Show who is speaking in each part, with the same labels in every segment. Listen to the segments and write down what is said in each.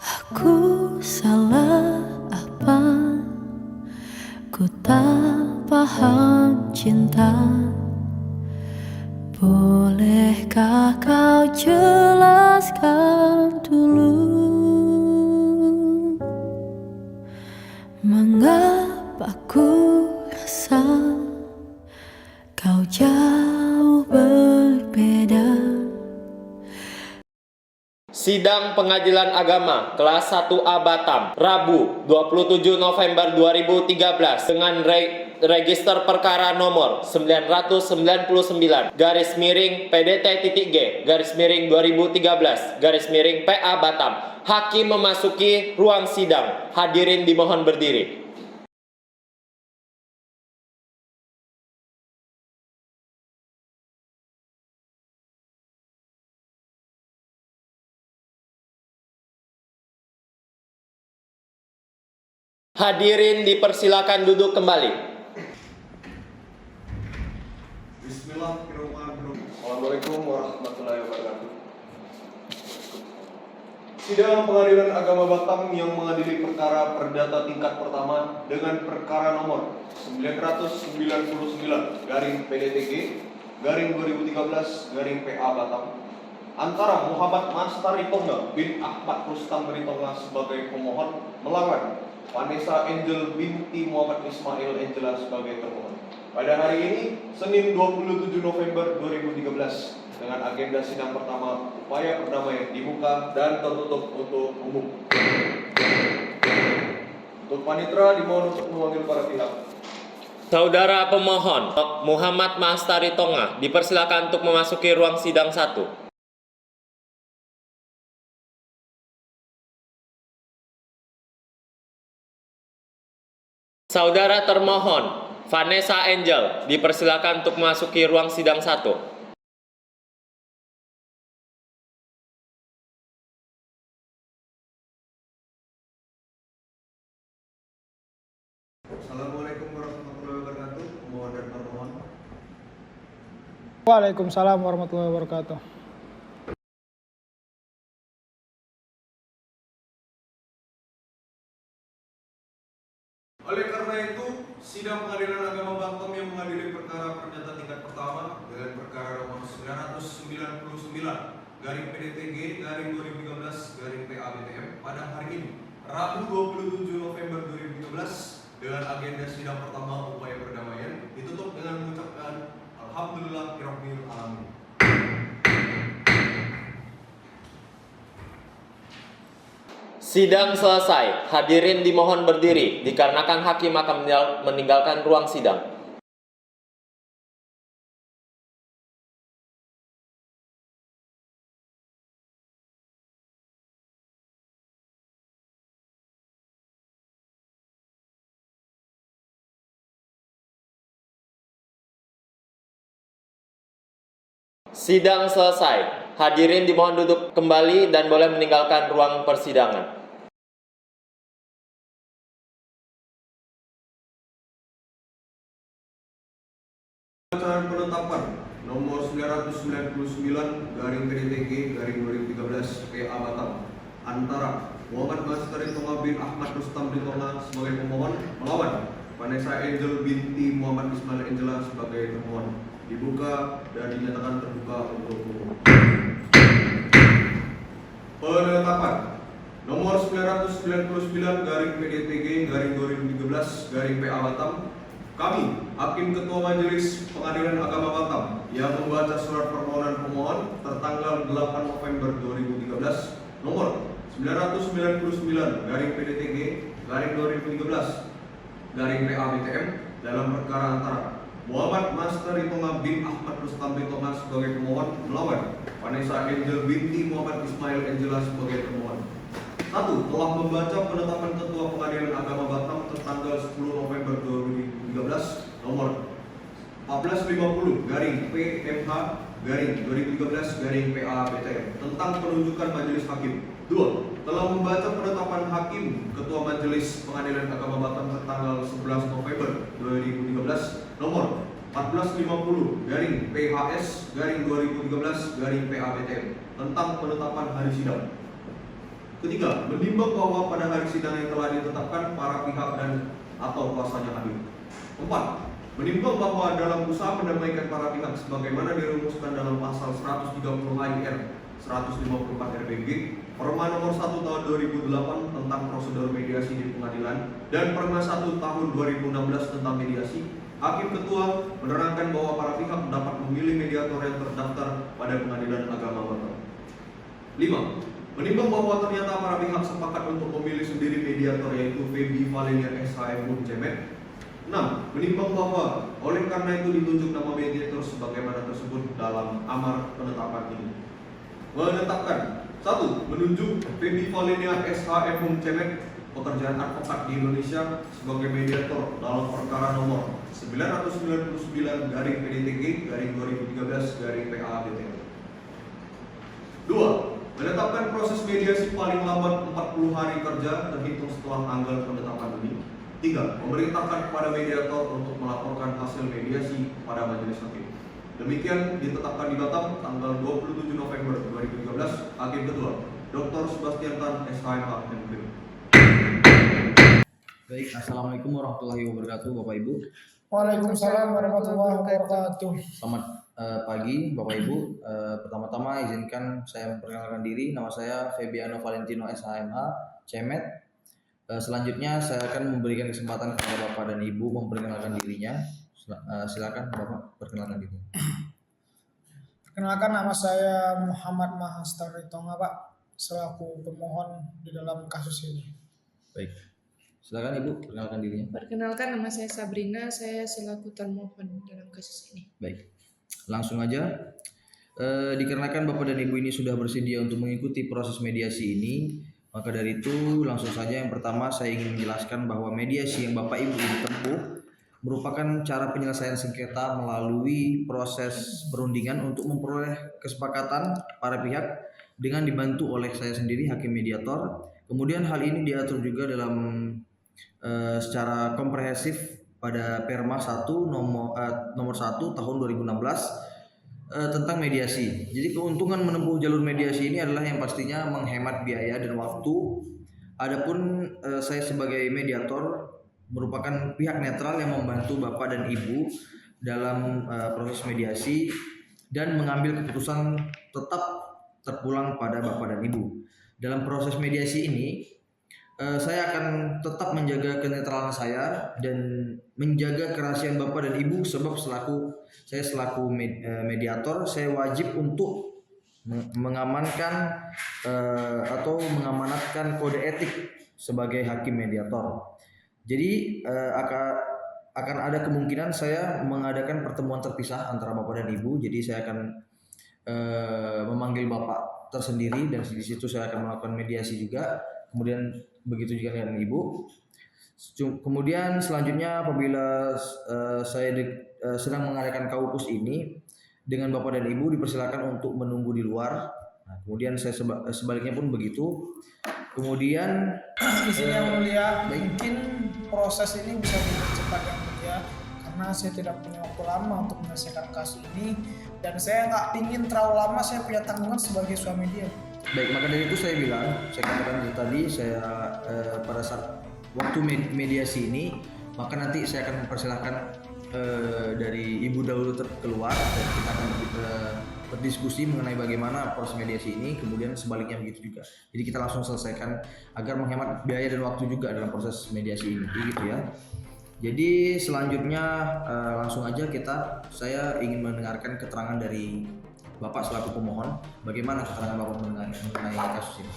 Speaker 1: Aku salah apa? Ku tak paham cinta. Bolehkah kau jelaskan dulu mengapa ku rasa kau jauh berbeda?
Speaker 2: Sidang Pengadilan Agama kelas 1A Batam, Rabu 27 November 2013 dengan register perkara nomor 999 garis miring PDT.G garis miring 2013 garis miring PA Batam. Hakim memasuki ruang sidang. Hadirin dimohon berdiri. Hadirin dipersilakan duduk kembali.
Speaker 3: Bismillahirrahmanirrahim. Assalamualaikum warahmatullahi wabarakatuh. Sidang Pengadilan Agama Batam yang mengadili perkara perdata tingkat pertama dengan perkara nomor 999 garing PDTG garing 2013 garing PA Batam antara Muhammad Mastari Tonga bin Ahmad Rustam Beritonga sebagai pemohon melawan Vanessa Angel binti Muhammad Ismail Angela sebagai termohon. Pada hari ini, Senin 27 November 2013, dengan agenda sidang pertama, upaya perdamaian dibuka dan tertutup untuk umum. Untuk panitera dimohon untuk memanggil para pihak.
Speaker 2: Saudara pemohon Muhammad Mastari Tonga dipersilakan untuk memasuki ruang sidang 1. Saudara termohon Vanessa Angel dipersilakan untuk memasuki ruang sidang 1.
Speaker 3: Assalamualaikum warahmatullahi wabarakatuh. Pemohon dan termohon.
Speaker 4: Waalaikumsalam warahmatullahi wabarakatuh.
Speaker 3: Oleh karena itu, sidang Pengadilan Agama Batam yang mengadili perkara perdata tingkat pertama dengan perkara nomor 999 garing PDTG garing 2013 garing PA BTM pada hari ini, Rabu 27 November 2013 dengan agenda sidang pertama upaya perdamaian ditutup dengan mengucapkan Alhamdulillahirabbil alamin.
Speaker 2: Sidang selesai. Hadirin dimohon berdiri dikarenakan hakim akan meninggalkan ruang sidang. Sidang selesai. Hadirin dimohon duduk kembali dan boleh meninggalkan ruang persidangan.
Speaker 3: Bacaan penetapan nomor 999 garing PDTG garing 2013 PA Batam antara Muhammad Mastari Tonga bin Ahmad Rustam Beritonga sebagai pemohon melawan Vanessa Angel binti Muhammad Ismail Angela sebagai termohon dibuka dan dinyatakan terbuka untuk umum. Penetapan nomor 999 garing PDTG garing 2013 garing PA Batam. Kami, Hakim Ketua Majelis Pengadilan Agama Batam yang membaca surat permohonan pemohon tertanggal 8 November 2013 nomor 999 garing PDTG garing 2013 garing PA BTM dalam perkara antara Muhammad Mastari Tonga bin Ahmad Rustam Beritonga sebagai pemohon melawan Vanessa Angel binti Muhammad Ismail Angela sebagai termohon. 1. Telah membaca penetapan Ketua Pengadilan Agama Batam tertanggal 10 November 2013 nomor 1450 garing PMH garing 2013 garing PA BTM tentang penunjukan majelis hakim. 2. Telah membaca penetapan hakim Ketua Majelis Pengadilan Agama Batam tertanggal 11 November 2013 nomor 1450 garing PHS garing 2013 garing PA BTM tentang penetapan hari sidang. Ketiga, menimbang bahwa pada hari sidang yang telah ditetapkan para pihak dan atau kuasanya hadir. 4. Menimbang bahwa dalam usaha mendamaikan para pihak sebagaimana dirumuskan dalam pasal 130 HIR 154 RBG Perma nomor 1 tahun 2008 tentang prosedur mediasi di pengadilan dan Perma 1 tahun 2016 tentang mediasi, Hakim Ketua menerangkan bahwa para pihak dapat memilih mediator yang terdaftar pada Pengadilan Agama Batam. 5. Menimbang bahwa ternyata para pihak sepakat untuk memilih sendiri mediator yaitu Feby Valenia SHM Cemet. 6. Menimbang bahwa oleh karena itu ditunjuk nama mediator sebagaimana tersebut dalam amar penetapan ini. Menetapkan 1. Menunjuk Feby Valenia SHM Cemet pekerjaan advokat di Indonesia sebagai mediator dalam perkara nomor 999/PDTG/2013/PA-BTN. 2. Menetapkan proses mediasi paling lambat 40 hari kerja terhitung setelah tanggal penetapan ini. 3. Memerintahkan kepada mediator untuk melaporkan hasil mediasi kepada majelis hakim. Demikian ditetapkan di Batam tanggal 27 November 2013. Hakim Ketua Dr. Sebastian Tan SHMH MPhil.
Speaker 5: Baik, Assalamualaikum warahmatullahi wabarakatuh, Bapak Ibu.
Speaker 4: Waalaikumsalam warahmatullahi wabarakatuh.
Speaker 5: Selamat pagi, Bapak Ibu. Pertama-tama izinkan saya memperkenalkan diri. Nama saya Febiano Valentino SHMH Cemet. Selanjutnya saya akan memberikan kesempatan kepada Bapak dan Ibu memperkenalkan dirinya. Silakan Bapak perkenalkan diri.
Speaker 4: Perkenalkan, nama saya Muhammad Mahastari Tonga, Pak, selaku pemohon di dalam kasus ini.
Speaker 5: Baik, silakan Ibu perkenalkan dirinya.
Speaker 6: Perkenalkan, nama saya Sabrina, saya selaku termohon dalam kasus ini.
Speaker 5: Baik, langsung aja. Dikarenakan Bapak dan Ibu ini sudah bersedia untuk mengikuti proses mediasi ini, maka dari itu langsung saja yang pertama saya ingin menjelaskan bahwa mediasi yang Bapak Ibu ini tempuh merupakan cara penyelesaian sengketa melalui proses perundingan untuk memperoleh kesepakatan para pihak dengan dibantu oleh saya sendiri, hakim mediator. Kemudian hal ini diatur juga dalam secara komprehensif pada Perma 1 nomor 1 tahun 2016 tentang mediasi. Jadi keuntungan menempuh jalur mediasi ini adalah yang pastinya menghemat biaya dan waktu. Adapun saya sebagai mediator merupakan pihak netral yang membantu Bapak dan Ibu dalam proses mediasi dan mengambil keputusan tetap terpulang pada Bapak dan Ibu. Dalam proses mediasi ini, saya akan tetap menjaga kenetralan saya dan menjaga kerahasiaan Bapak dan Ibu sebab saya selaku mediator, saya wajib untuk mengamankan atau mengamanatkan kode etik sebagai hakim mediator. Jadi akan ada kemungkinan saya mengadakan pertemuan terpisah antara Bapak dan Ibu. Jadi saya akan memanggil Bapak tersendiri dan di situ saya akan melakukan mediasi juga. Kemudian begitu juga dengan Ibu. Kemudian selanjutnya apabila saya sedang mengadakan kaukus ini dengan Bapak dan Ibu dipersilakan untuk menunggu di luar. Nah, kemudian saya sebaliknya pun begitu. Kemudian
Speaker 4: Di sini yang mulia, mungkin proses ini bisa dipercepat yang mulia karena saya tidak punya waktu lama untuk menyelesaikan kasus ini dan saya nggak ingin terlalu lama, saya punya tanggungan sebagai suami dia.
Speaker 5: baik, maka dari itu saya katakan tadi saya pada saat waktu mediasi ini, maka nanti saya akan mempersilahkan dari Ibu dahulu keluar dan kita akan berdiskusi mengenai bagaimana proses mediasi ini, kemudian sebaliknya begitu juga. Jadi kita langsung selesaikan agar menghemat biaya dan waktu juga dalam proses mediasi ini, gitu ya. Jadi selanjutnya langsung aja saya ingin mendengarkan keterangan dari Bapak selaku pemohon. Bagaimana keterangan Bapak mengenai kasus ini?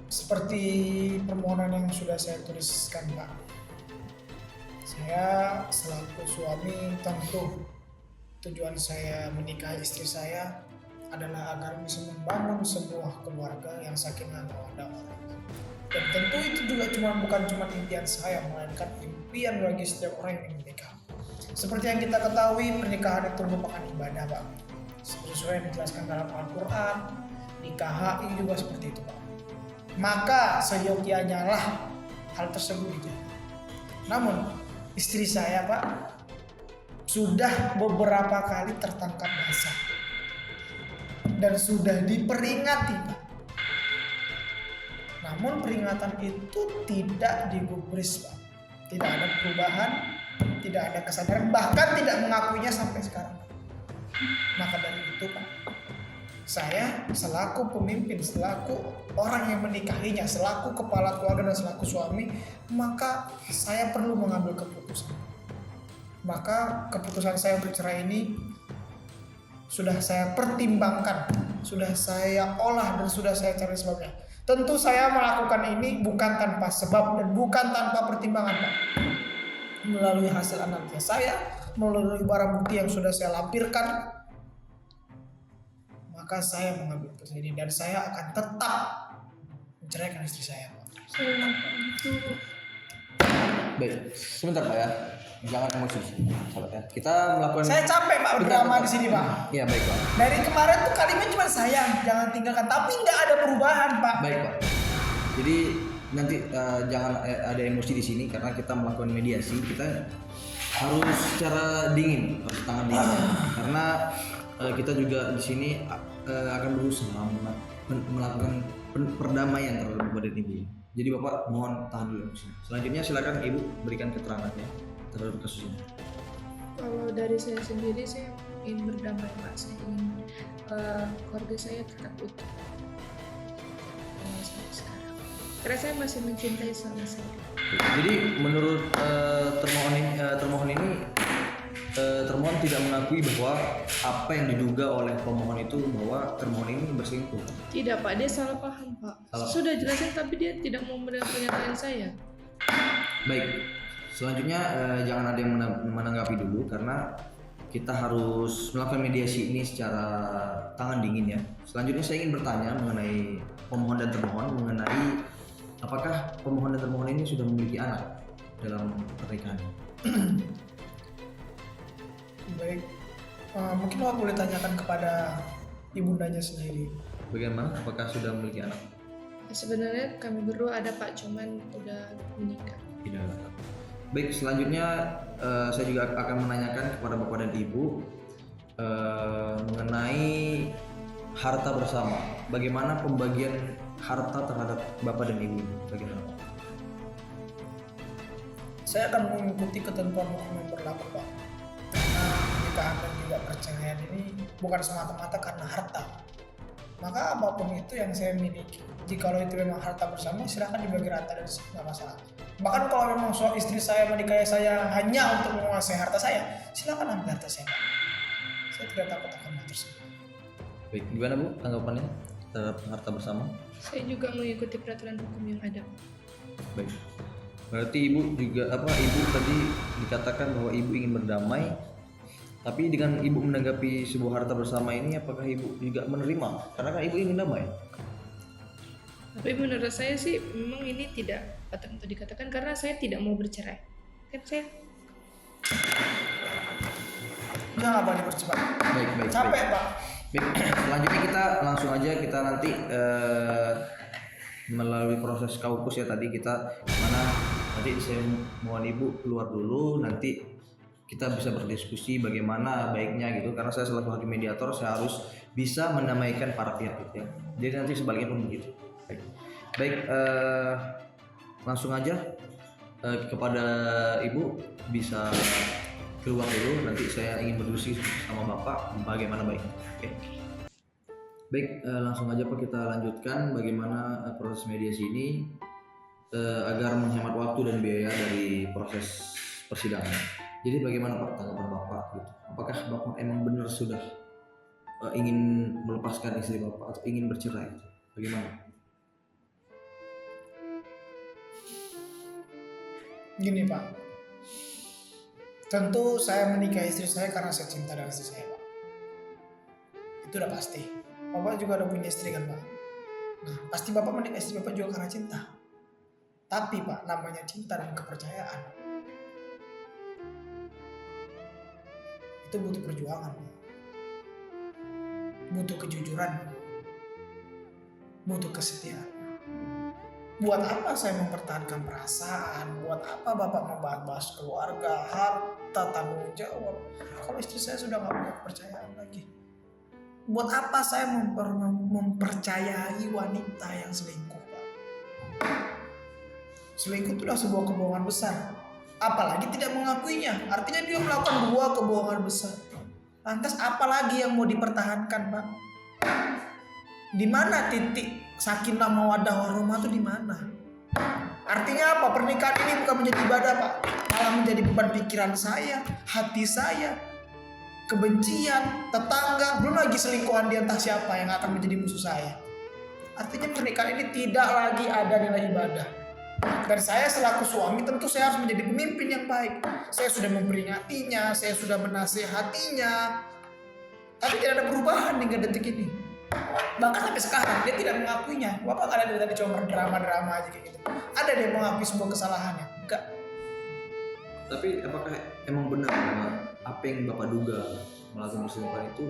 Speaker 4: Seperti permohonan yang sudah saya tuliskan, Pak. Saya selaku suami tentu tujuan saya menikahi istri saya adalah agar bisa membangun sebuah keluarga yang sakinah mawaddah warahmah. Dan tentu itu juga bukan cuma impian saya, melainkan impian bagi setiap orang yang menikah. Seperti yang kita ketahui, pernikahan itu merupakan ibadah, Pak. Sesuai yang dijelaskan dalam Al-Quran, nikah HI juga seperti itu, Pak. Maka seyogianya lah hal tersebut dijaga. Namun istri saya, Pak, sudah beberapa kali tertangkap basah. dan sudah diperingati, Pak. Namun peringatan itu tidak digubris, Pak. Tidak ada perubahan, tidak ada kesadaran, bahkan tidak mengakuinya sampai sekarang. Maka dari itu, Pak, saya selaku pemimpin, selaku orang yang menikahinya, selaku kepala keluarga dan selaku suami, maka saya perlu mengambil keputusan. Maka keputusan saya untuk cerai ini sudah saya pertimbangkan, sudah saya olah dan sudah saya cari sebabnya. Tentu saya melakukan ini bukan tanpa sebab dan bukan tanpa pertimbangan, Pak. Melalui hasil analisa saya, melalui barang bukti yang sudah saya lampirkan, maka saya mengambil keputusan ini dan saya akan tetap menceraikan istri saya, Pak.
Speaker 6: Saya itu
Speaker 5: Baik, sebentar Pak ya. Jangan emosi, sahabat ya. Kita melakukan.
Speaker 4: Saya capek, Pak, berdrama di sini, Pak.
Speaker 5: Iya baik Pak.
Speaker 4: Dari kemarin tuh kalimat cuma sayang, jangan tinggalkan, tapi nggak ada perubahan, Pak.
Speaker 5: Baik Pak. Jadi nanti jangan ada emosi di sini karena kita melakukan mediasi. Kita harus secara dingin, harus tangan dingin. Karena kita juga di sini akan berusaha melakukan perdamaian terhadap Bapak dan Ibu. Jadi Bapak mohon tahan dulu emosi. Selanjutnya silakan Ibu berikan keterangannya terhadap kasus ini.
Speaker 6: kalau dari saya sendiri, saya ingin berdamai, Pak. Saya ingin keluarga saya tetap utuh dengan saya sekarang. Karena saya masih mencintai suami saya.
Speaker 5: Jadi menurut termohon ini termohon tidak mengakui bahwa apa yang diduga oleh pemohon itu bahwa termohon ini berselingkuh.
Speaker 6: Tidak, Pak, dia salah paham, Pak.
Speaker 5: Salah.
Speaker 6: Sudah jelasin tapi dia tidak mau mendengar pernyataan saya.
Speaker 5: Baik, selanjutnya jangan ada yang menanggapi dulu karena kita harus melakukan mediasi ini secara tangan dingin ya. Selanjutnya saya ingin bertanya mengenai pemohon dan termohon mengenai apakah pemohon dan termohon ini sudah memiliki anak dalam pernikahan.
Speaker 4: Baik, mungkin Bapak boleh tanyakan kepada ibundanya sendiri.
Speaker 5: Bagaimana? Apakah sudah memiliki anak?
Speaker 6: Sebenarnya kami berdua ada, Pak, cuman udah menikah.
Speaker 5: Tidak. Baik, selanjutnya saya juga akan menanyakan kepada Bapak dan Ibu mengenai harta bersama. Bagaimana pembagian harta terhadap Bapak dan Ibu? Bagaimana?
Speaker 4: Saya akan mengikuti ketentuan hukum yang berlaku, Pak. Karena pernikahan dan juga perceraian ini bukan semata-mata karena harta. Maka apapun itu yang saya miliki, jikalau itu memang harta bersama, silakan dibagi rata dan tidak masalah. Bahkan kalau memang suami istri saya menikahi saya hanya untuk menguasai harta saya, silakan ambil harta saya, Pak. Saya tidak takut akan hal tersebut.
Speaker 5: Baik, gimana Bu tanggapannya terhadap harta bersama?
Speaker 6: Saya juga mengikuti peraturan hukum yang ada.
Speaker 5: Baik. Berarti Ibu juga Ibu tadi dikatakan bahwa Ibu ingin berdamai. Tapi dengan Ibu menanggapi sebuah harta bersama ini, apakah Ibu juga menerima? Karena kan Ibu ingin damai.
Speaker 6: Tapi menurut saya sih memang ini tidak patut untuk dikatakan karena saya tidak mau bercerai. Kan saya
Speaker 4: Jangan Pak dipercepat.
Speaker 5: Baik.
Speaker 4: Capek, Pak.
Speaker 5: Baik, selanjutnya kita langsung aja kita nanti melalui proses kaukus ya tadi kita mana nanti saya mohon Ibu keluar dulu nanti kita bisa berdiskusi bagaimana baiknya gitu karena saya selaku hakim mediator saya harus bisa mendamaikan para pihak itu ya. Jadi nanti sebaliknya pun begitu. Baik, langsung aja kepada Ibu bisa keluar dulu nanti saya ingin berdiskusi sama Bapak bagaimana baiknya. Oke. Baik, langsung aja Pak kita lanjutkan bagaimana proses mediasi ini agar menghemat waktu dan biaya dari proses persidangan. Jadi bagaimana Pak tanggapan Bapak gitu? Apakah Bapak emang benar sudah ingin melepaskan istri Bapak atau ingin bercerai? Bagaimana?
Speaker 4: Gini, Pak. Tentu saya menikahi istri saya karena saya cinta dengan istri saya, Pak. Itu udah pasti. Bapak juga udah punya istri kan, Pak. Nah, pasti Bapak menikah istri Bapak juga karena cinta. Tapi Pak, namanya cinta dan kepercayaan itu butuh perjuangan, butuh kejujuran, butuh kesetiaan. Buat apa saya mempertahankan perasaan? Buat apa Bapak membahas keluarga, harta, tanggung jawab kalau istri saya sudah nggak punya kepercayaan lagi? Buat apa saya mempercayai wanita yang selingkuh, Pak? Selingkuh itu adalah sebuah kebohongan besar. Apalagi tidak mengakuinya. Artinya dia melakukan dua kebohongan besar. Lantas apalagi yang mau dipertahankan, Pak? Di mana titik sakinah mawaddah warahmah itu di mana? Artinya apa? Pernikahan ini bukan menjadi ibadah, Pak. Malah menjadi beban pikiran saya, hati saya, kebencian, tetangga, belum lagi selingkuhan di entah siapa yang akan menjadi musuh saya. Artinya pernikahan ini tidak lagi ada nilai ibadah. Dan saya selaku suami tentu saya harus menjadi pemimpin yang baik. Saya sudah memperingatinya, saya sudah menasehatinya, tapi tidak ada perubahan hingga detik ini. Bahkan sampai sekarang dia tidak mengakuinya. Bapak nggak ada dari tadi cuma berdrama-drama aja kayak gitu. Ada dia mengakui sebuah kesalahannya? Enggak.
Speaker 5: Tapi apakah emang benar bahwa apa yang Bapak duga melakukan perselingkuhan itu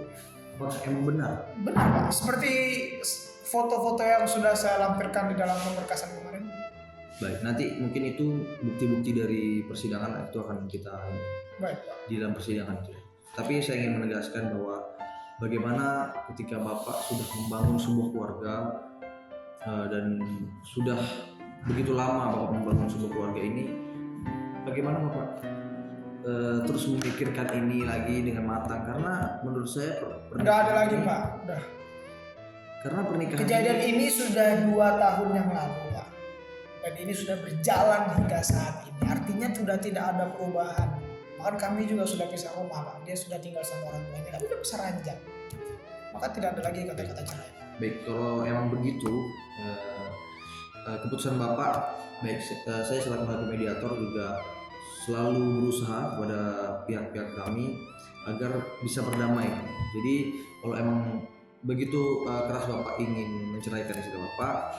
Speaker 5: apakah emang benar?
Speaker 4: Benar, Pak. Seperti foto-foto yang sudah saya lampirkan di dalam pemberkasan kemarin.
Speaker 5: Baik, nanti mungkin itu bukti-bukti dari persidangan itu akan kita
Speaker 4: Baik, Pak.
Speaker 5: di dalam persidangan itu. Tapi saya ingin menegaskan bahwa bagaimana ketika Bapak sudah membangun sebuah keluarga dan sudah begitu lama Bapak membangun sebuah keluarga ini, bagaimana Bapak terus memikirkan ini lagi dengan matang? Karena menurut saya
Speaker 4: Udah ada lagi, Pak. Udah.
Speaker 5: Karena pernikahan
Speaker 4: Kejadian ini sudah 2 tahun yang lalu, Pak. Dan ini sudah berjalan hingga saat ini. Artinya sudah tidak ada perubahan. Bahkan kami juga sudah pisah rumah, Pak. Dia sudah tinggal sama orang tuanya. Kami sudah bisa ranjang. Maka tidak ada lagi kata-kata cerai.
Speaker 5: Baik, kalau emang begitu keputusan Bapak, baik saya selaku hakim mediator juga selalu berusaha kepada pihak-pihak kami agar bisa berdamai. Jadi kalau emang begitu keras Bapak ingin menceraikan istri Bapak,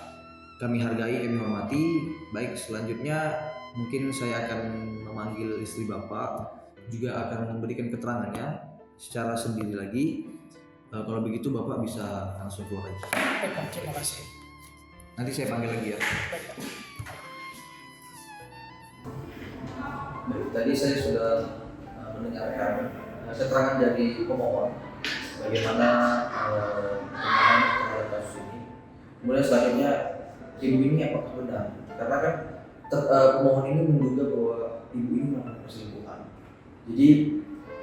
Speaker 5: kami hargai, kami hormati. Baik, selanjutnya mungkin saya akan memanggil istri Bapak, juga akan memberikan keterangannya secara sendiri lagi. Kalau begitu Bapak bisa langsung keluar aja.
Speaker 4: Baik, Pak. Terima kasih.
Speaker 5: Nanti saya panggil lagi ya.
Speaker 4: Baik, Pak.
Speaker 5: Baik, tadi saya sudah mendengarkan keterangan dari pemohon bagaimana pemohon terhadap kasus ini. Kemudian selanjutnya ibu ini apakah benar? Karena kan pemohon ini menduga bahwa ibu ini melakukan perselingkuhan. Jadi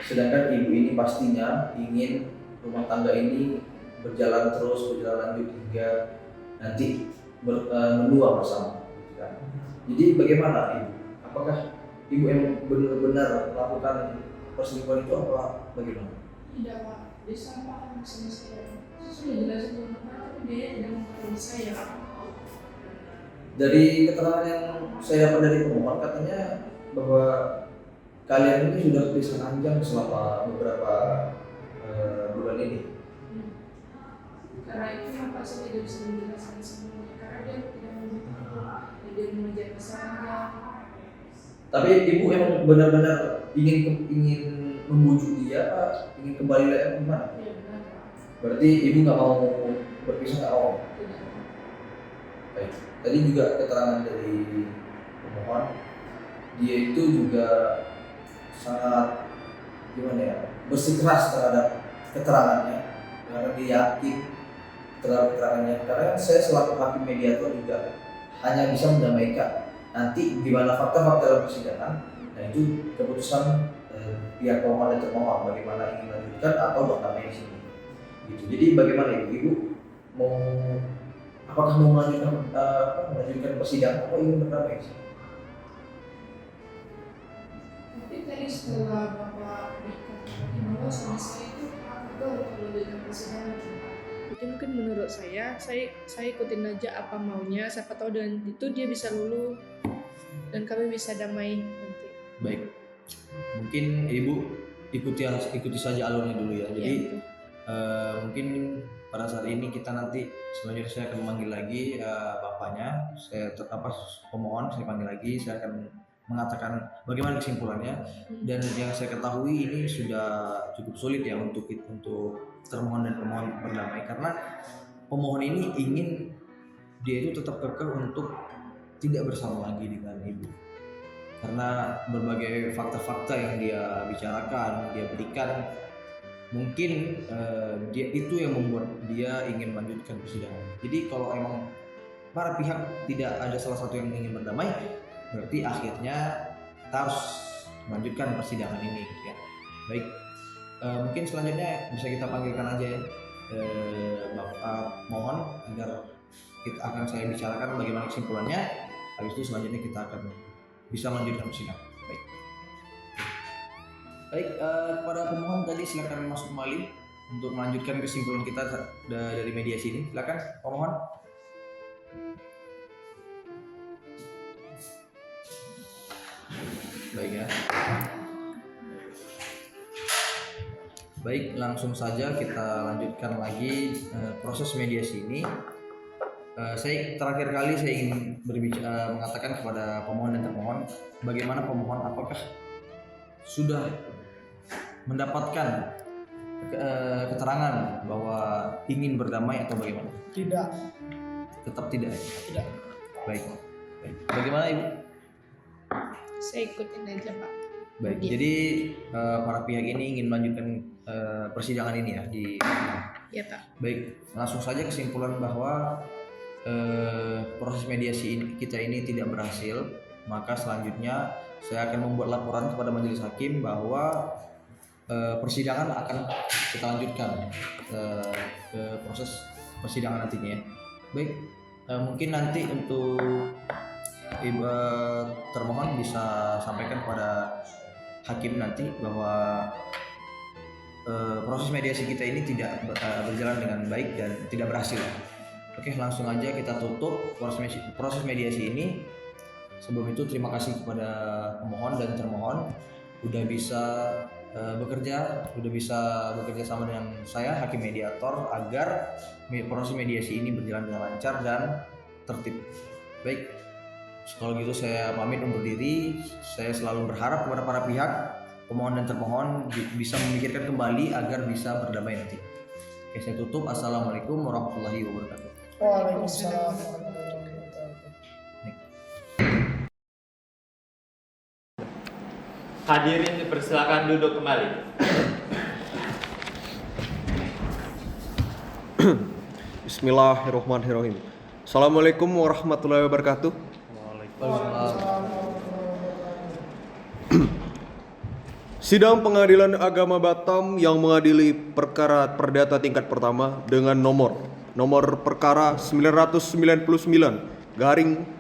Speaker 5: sedangkan ibu ini pastinya ingin rumah tangga ini berjalan lanjut hingga nanti menua bersama. Jadi bagaimana ibu? Apakah ibu yang benar-benar melakukan perselingkuhan itu apa bagaimana?
Speaker 6: Tidak, Pak. Dia sama saya. Saya sudah jelasin ke Bapak, tapi dia tidak mengetahui saya.
Speaker 5: Dari keterangan yang saya dapat dari pemohon katanya bahwa kalian ini sudah bisa ranjang selama beberapa bulan ini.
Speaker 6: Karena itu Bapak saya tidak bisa menjelaskan semuanya karena dia tidak mengetahui. Dia mengejar kesalahannya.
Speaker 5: Tapi ibu emang benar-benar ingin membujuk dia, Pak, ingin kembali lagi gimana?
Speaker 6: Ya benar, Pak.
Speaker 5: Berarti ibu nggak mau berpisah, nggak mau?
Speaker 6: Tidak.
Speaker 5: Baik. Tadi juga keterangan dari pemohon, dia itu juga sangat gimana ya, bersikeras terhadap keterangannya karena dia yakin terhadap keterangannya. Karena saya selaku hakim mediator juga hanya bisa mendamaikan. Nanti gimana fakta-fakta dalam persidangan, nah itu keputusan pihak pemohon dan termohon bagaimana ingin melanjutkan atau berdamai di sini. Gitu. Jadi bagaimana ibu mau apakah mau melanjutkan persidangan atau ingin berdamai?
Speaker 6: Tapi tadi setelah Bapak berikan bahwa sama saya itu betul kalau dengan persidangan. Jadi mungkin menurut saya ikutin aja apa maunya. Siapa tahu dengan itu dia bisa luluh dan kami bisa damai nanti.
Speaker 5: Baik, mungkin ibu ikuti saja alurnya dulu ya. Jadi mungkin pada saat ini kita nanti selanjutnya saya akan memanggil lagi bapaknya, pemohon saya panggil lagi, saya akan mengatakan bagaimana kesimpulannya. Dan yang saya ketahui ini sudah cukup sulit ya untuk termohon dan pemohon berdamai, karena pemohon ini ingin dia itu tetap kekeh untuk tidak bersama lagi dengan ibu karena berbagai fakta-fakta yang dia bicarakan, dia berikan mungkin dia itu yang membuat dia ingin melanjutkan persidangan. Jadi kalau emang para pihak tidak ada salah satu yang ingin berdamai, berarti akhirnya kita harus melanjutkan persidangan ini gitu ya. Baik, mungkin selanjutnya bisa kita panggilkan aja ya Bapak mohon agar kita akan saya bicarakan bagaimana kesimpulannya. Habis itu selanjutnya kita akan bisa melanjutkan persidangan. Baik, kepada pemohon tadi silakan masuk kembali untuk melanjutkan kesimpulan kita dari mediasi ini. Silakan pemohon. Baik ya. Baik, langsung saja kita lanjutkan lagi proses mediasi ini. Saya terakhir kali saya ingin mengatakan kepada pemohon dan termohon, bagaimana pemohon apakah sudah mendapatkan keterangan bahwa ingin berdamai atau bagaimana?
Speaker 4: Tidak.
Speaker 5: Tetap tidak.
Speaker 4: Tidak.
Speaker 5: Baik. Bagaimana Ibu?
Speaker 6: Saya ikutin aja Pak.
Speaker 5: Baik.
Speaker 6: Iya.
Speaker 5: Jadi para pihak ini ingin melanjutkan persidangan ini ya di.
Speaker 6: Ya Pak.
Speaker 5: Baik. Langsung saja kesimpulan bahwa proses mediasi kita ini tidak berhasil, maka selanjutnya saya akan membuat laporan kepada majelis hakim bahwa persidangan akan kita lanjutkan ke proses persidangan nantinya. Baik, mungkin nanti untuk Ibu termohon bisa sampaikan kepada hakim nanti bahwa proses mediasi kita ini tidak berjalan dengan baik dan tidak berhasil. Oke, langsung aja kita tutup proses mediasi ini. Sebelum itu terima kasih kepada pemohon dan termohon udah bisa bekerja sama dengan saya hakim mediator agar proses mediasi ini berjalan dengan lancar dan tertib. Baik, kalau gitu saya pamit undur diri. Saya selalu berharap kepada para pihak pemohon dan termohon bisa memikirkan kembali agar bisa berdamai nanti. Oke, saya tutup. Assalamualaikum warahmatullahi wabarakatuh.
Speaker 4: Waalaikumsalam warahmatullahi wabarakatuh.
Speaker 2: Hadirin dipersilakan duduk kembali.
Speaker 3: Bismillahirrahmanirrahim. Assalamualaikum warahmatullahi wabarakatuh. Sidang Pengadilan Agama Batam yang mengadili perkara perdata tingkat pertama dengan nomor perkara 999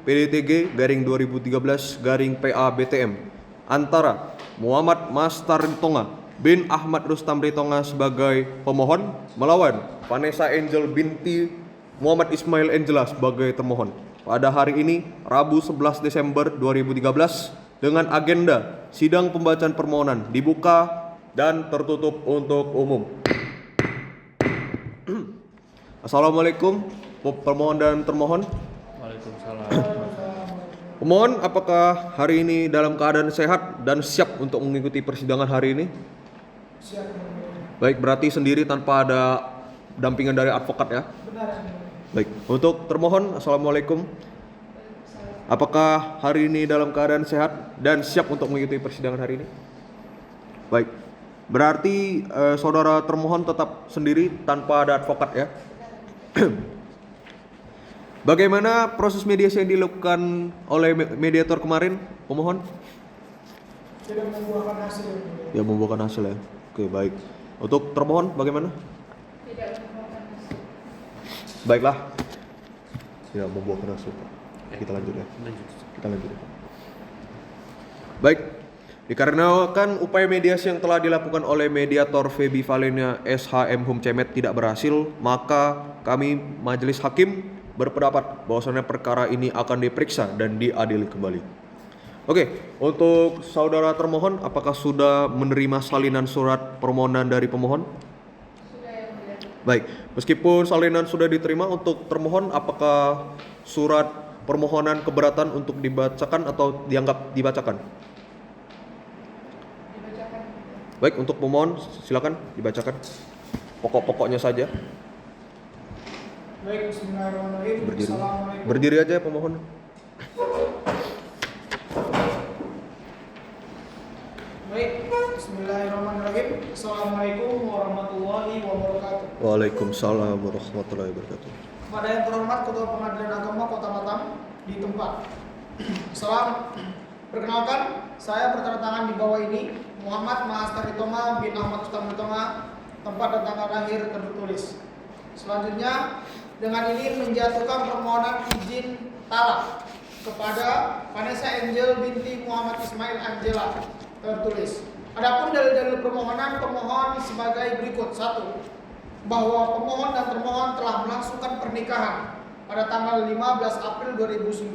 Speaker 3: PDTG 2013 PA BTM antara Muhammad Mastar Ritonga bin Ahmad Rustam Ritonga sebagai pemohon melawan Vanessa Angel binti Muhammad Ismail Angela sebagai termohon pada hari ini Rabu 11 Desember 2013 dengan agenda sidang pembacaan permohonan dibuka dan tertutup untuk umum. Assalamualaikum pemohon dan termohon.
Speaker 2: Waalaikumsalam.
Speaker 3: Pemohon, apakah hari ini dalam keadaan sehat dan siap untuk mengikuti persidangan hari ini?
Speaker 4: Siap.
Speaker 3: Baik, berarti sendiri tanpa ada dampingan dari advokat ya?
Speaker 4: Benar.
Speaker 3: Baik, untuk termohon, Assalamualaikum. Apakah hari ini dalam keadaan sehat dan siap untuk mengikuti persidangan hari ini? Baik, berarti saudara termohon tetap sendiri tanpa ada advokat ya? Bagaimana proses mediasi yang dilakukan oleh mediator kemarin, pemohon?
Speaker 4: Tidak membuahkan hasil.
Speaker 3: Ya, membuahkan hasil ya. Oke, baik. Untuk termohon bagaimana?
Speaker 6: Tidak membuahkan hasil.
Speaker 3: Baiklah. Tidak membuahkan hasil. Kita lanjut ya. Kita lanjut ya. Baik. Dikarenakan upaya mediasi yang telah dilakukan oleh mediator Feby Valenia SHM Hum Cemet tidak berhasil, maka kami majelis hakim berpendapat bahwasannya perkara ini akan diperiksa dan diadili kembali. Oke, untuk saudara termohon, apakah sudah menerima salinan surat permohonan dari pemohon?
Speaker 6: Sudah yang mulia.
Speaker 3: Baik, meskipun salinan sudah diterima, untuk termohon apakah surat permohonan keberatan untuk dibacakan atau dianggap dibacakan?
Speaker 6: Dibacakan.
Speaker 3: Baik, untuk pemohon silakan dibacakan pokok-pokoknya saja.
Speaker 4: Baik, bismillahirrahmanirrahim.
Speaker 3: Berdiri.
Speaker 4: Assalamualaikum.
Speaker 3: Berdiri aja pemohon.
Speaker 4: Baik, Bismillahirrahmanirrahim. Assalamualaikum warahmatullahi wabarakatuh.
Speaker 3: Waalaikumsalam warahmatullahi wabarakatuh.
Speaker 4: Kepada yang terhormat Ketua Pengadilan Agama Kota Batam di tempat. Salam. Perkenalkan, saya bertanda tangan di bawah ini Muhammad Mahastar Ritoma bin Ahmad Ustam Ritoma, tempat dan tanggal lahir tertulis. Selanjutnya, dengan ini menjatuhkan permohonan izin talak kepada Vanessa Angel binti Muhammad Ismail Angela tertulis. Adapun dalil-dalil permohonan pemohon sebagai berikut. 1. Bahwa pemohon dan termohon telah melangsungkan pernikahan pada tanggal 15 April 2009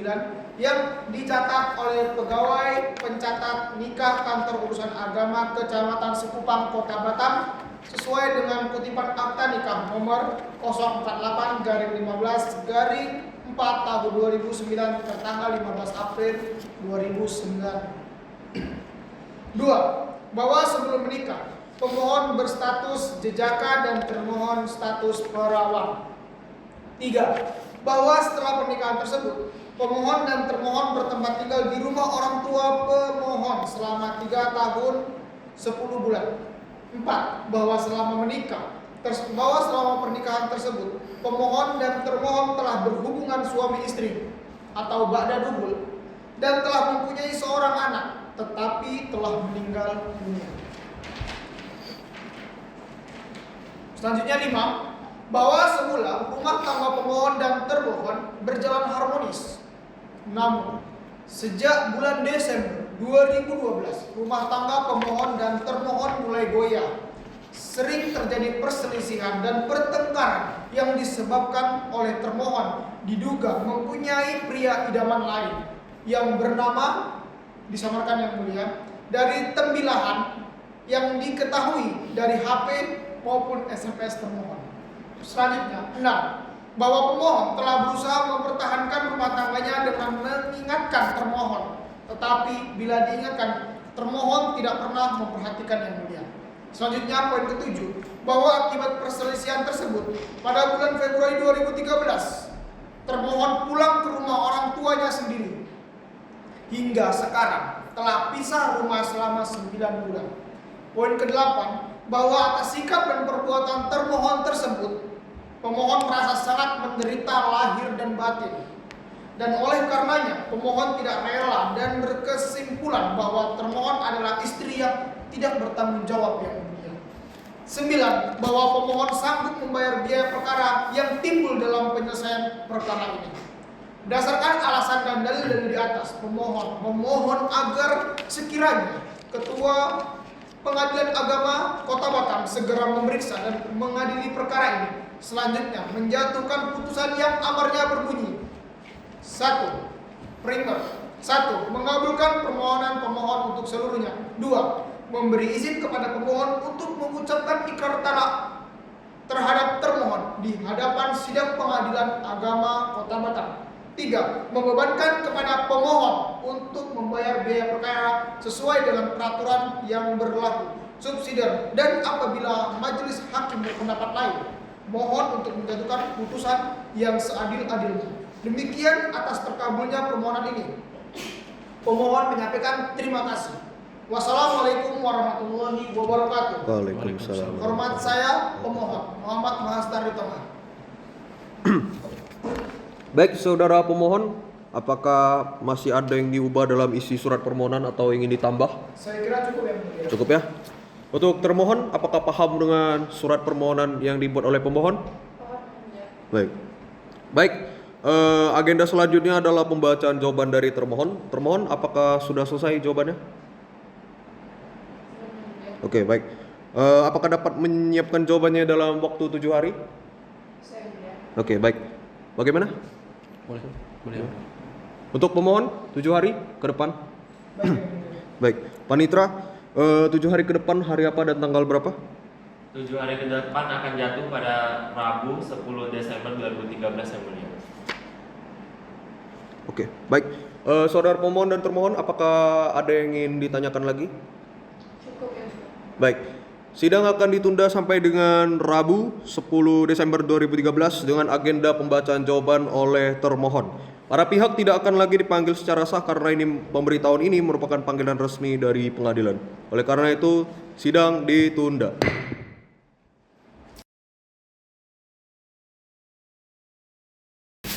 Speaker 4: yang dicatat oleh pegawai pencatat nikah kantor urusan agama Kecamatan Sekupang Kota Batam sesuai dengan kutipan akta nikah nomor 048/15/4 tahun 2009 tertanggal 15 April 2009. 2. Bahwa sebelum menikah pemohon berstatus jejaka dan termohon status perawan. 3. Bahwa setelah pernikahan tersebut pemohon dan termohon bertempat tinggal di rumah orang tua pemohon selama 3 tahun 10 bulan. 4. Bahwa selama pernikahan tersebut pemohon dan termohon telah berhubungan suami istri atau ba'da dubul dan telah mempunyai seorang anak tetapi telah meninggal dunia. Selanjutnya 5. Bahwa semula rumah tangga pemohon dan termohon berjalan harmonis. Namun, sejak bulan Desember 2012, rumah tangga pemohon dan termohon mulai goyah. Sering terjadi perselisihan dan pertengkaran yang disebabkan oleh termohon diduga mempunyai pria idaman lain yang bernama, disamarkan yang mulia, dari tembilahan yang diketahui dari HP maupun SMS termohon. Selanjutnya, 6. Bahwa pemohon telah berusaha mempertahankan rumah tangganya dengan mengingatkan termohon, tetapi bila diingatkan, termohon tidak pernah memperhatikan yang mulia. Selanjutnya, poin ke-7, bahwa akibat perselisihan tersebut, pada bulan Februari 2013, termohon pulang ke rumah orang tuanya sendiri. Hingga sekarang telah pisah rumah selama 9 bulan. Poin ke-8, bahwa atas sikap dan perbuatan termohon tersebut, pemohon merasa sangat menderita lahir dan batin. Dan oleh karenanya, pemohon tidak rela dan berkesimpulan bahwa termohon adalah istri yang tidak bertanggung jawab yang mulia. 9. Bahwa pemohon sanggup membayar biaya perkara yang timbul dalam penyelesaian perkara ini. Berdasarkan alasan dan dalil di atas, pemohon memohon agar sekiranya Ketua Pengadilan Agama Kota Batam segera memeriksa dan mengadili perkara ini. Selanjutnya, menjatuhkan putusan yang amarnya berbunyi. 1. Primer. 1. Mengabulkan permohonan pemohon untuk seluruhnya. 2. Memberi izin kepada pemohon untuk mengucapkan ikrar talak terhadap termohon di hadapan sidang Pengadilan Agama Kota Batam. 3. Membebankan kepada pemohon untuk membayar biaya perkara sesuai dengan peraturan yang berlaku, subsidiar, dan apabila majelis hakim berpendapat lain, mohon untuk menjatuhkan putusan yang seadil-adilnya. Demikian atas terkabulnya permohonan ini. Pemohon menyampaikan terima kasih. Wassalamualaikum warahmatullahi wabarakatuh.
Speaker 3: Waalaikumsalam.
Speaker 4: Hormat saya pemohon Muhammad Mahastar Ritoma.
Speaker 3: Baik, saudara pemohon, apakah masih ada yang diubah dalam isi surat permohonan atau ingin ditambah?
Speaker 4: Saya kira cukup ya, mulia.
Speaker 3: Cukup ya. Untuk termohon, apakah paham dengan surat permohonan yang dibuat oleh pemohon? Baik. Baik. Agenda selanjutnya adalah pembacaan jawaban dari termohon. Termohon, apakah sudah selesai jawabannya? Oke, baik. Apakah dapat menyiapkan jawabannya dalam waktu 7 hari? Oke, baik. Bagaimana? Boleh. Untuk pemohon 7 hari ke depan. Baik. Panitra, 7 hari ke depan hari apa dan tanggal berapa?
Speaker 2: 7 hari ke depan akan jatuh pada Rabu 10 Desember 2013 yang mulia.
Speaker 3: Oke, baik. Saudara pemohon dan termohon, apakah ada yang ingin ditanyakan lagi?
Speaker 6: Cukup ya.
Speaker 3: Baik. Sidang akan ditunda sampai dengan Rabu 10 Desember 2013 dengan agenda pembacaan jawaban oleh termohon. Para pihak tidak akan lagi dipanggil secara sah karena pemberitahuan ini merupakan panggilan resmi dari pengadilan. Oleh karena itu, sidang ditunda.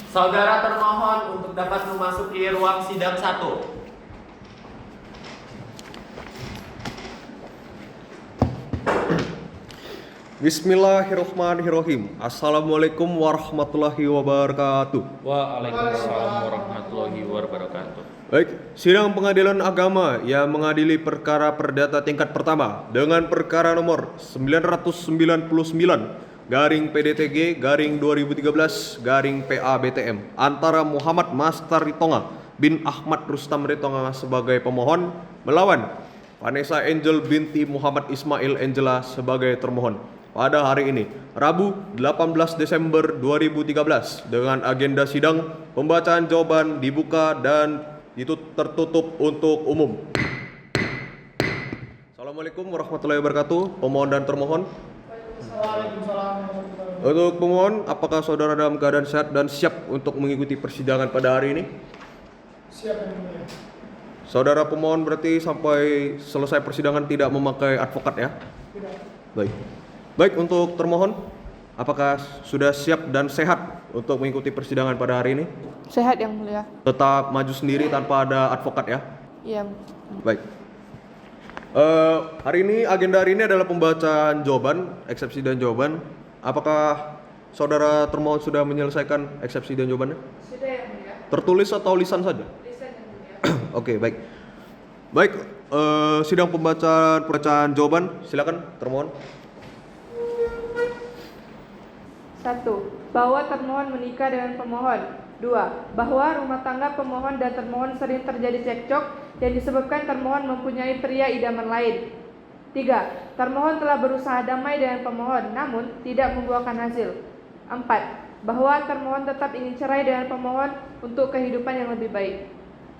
Speaker 2: Saudara termohon untuk dapat memasuki ruang sidang 1.
Speaker 3: Bismillahirrahmanirrahim. Assalamualaikum warahmatullahi wabarakatuh.
Speaker 2: Waalaikumsalam warahmatullahi wabarakatuh.
Speaker 3: Baik, sidang pengadilan agama yang mengadili perkara perdata tingkat pertama dengan perkara nomor 999 garing PDTG garing 2013 garing PA BTM antara Muhammad Mastar Ritonga bin Ahmad Rustam Ritonga sebagai pemohon melawan Vanessa Angel binti Muhammad Ismail Angela sebagai termohon pada hari ini, Rabu 18 Desember 2013 dengan agenda sidang pembacaan jawaban dibuka dan itu tertutup untuk umum. Assalamualaikum warahmatullahi wabarakatuh. Pemohon dan termohon. Untuk pemohon, apakah saudara dalam keadaan sehat dan siap untuk mengikuti persidangan pada hari ini?
Speaker 4: Siap yang mulia.
Speaker 3: Saudara pemohon berarti sampai selesai persidangan tidak memakai advokat ya?
Speaker 4: Tidak.
Speaker 3: Baik. Baik, untuk termohon, apakah sudah siap dan sehat untuk mengikuti persidangan pada hari ini?
Speaker 6: Sehat yang mulia.
Speaker 3: Tetap maju sendiri tanpa ada advokat ya?
Speaker 6: Iya.
Speaker 3: Baik. Hari ini agenda hari ini adalah pembacaan jawaban, eksepsi dan jawaban. Apakah saudara termohon sudah menyelesaikan eksepsi dan jawabannya?
Speaker 6: Sudah yang mulia.
Speaker 3: Tertulis atau lisan saja?
Speaker 6: Lisan yang mulia.
Speaker 3: Oke, baik. Baik, sidang pembacaan jawaban, silakan termohon.
Speaker 6: 1. Bahwa termohon menikah dengan pemohon. 2. Bahwa rumah tangga pemohon dan termohon sering terjadi cekcok yang disebabkan termohon mempunyai pria idaman lain. 3. Termohon telah berusaha damai dengan pemohon namun tidak membuahkan hasil. 4. Bahwa termohon tetap ingin cerai dengan pemohon untuk kehidupan yang lebih baik.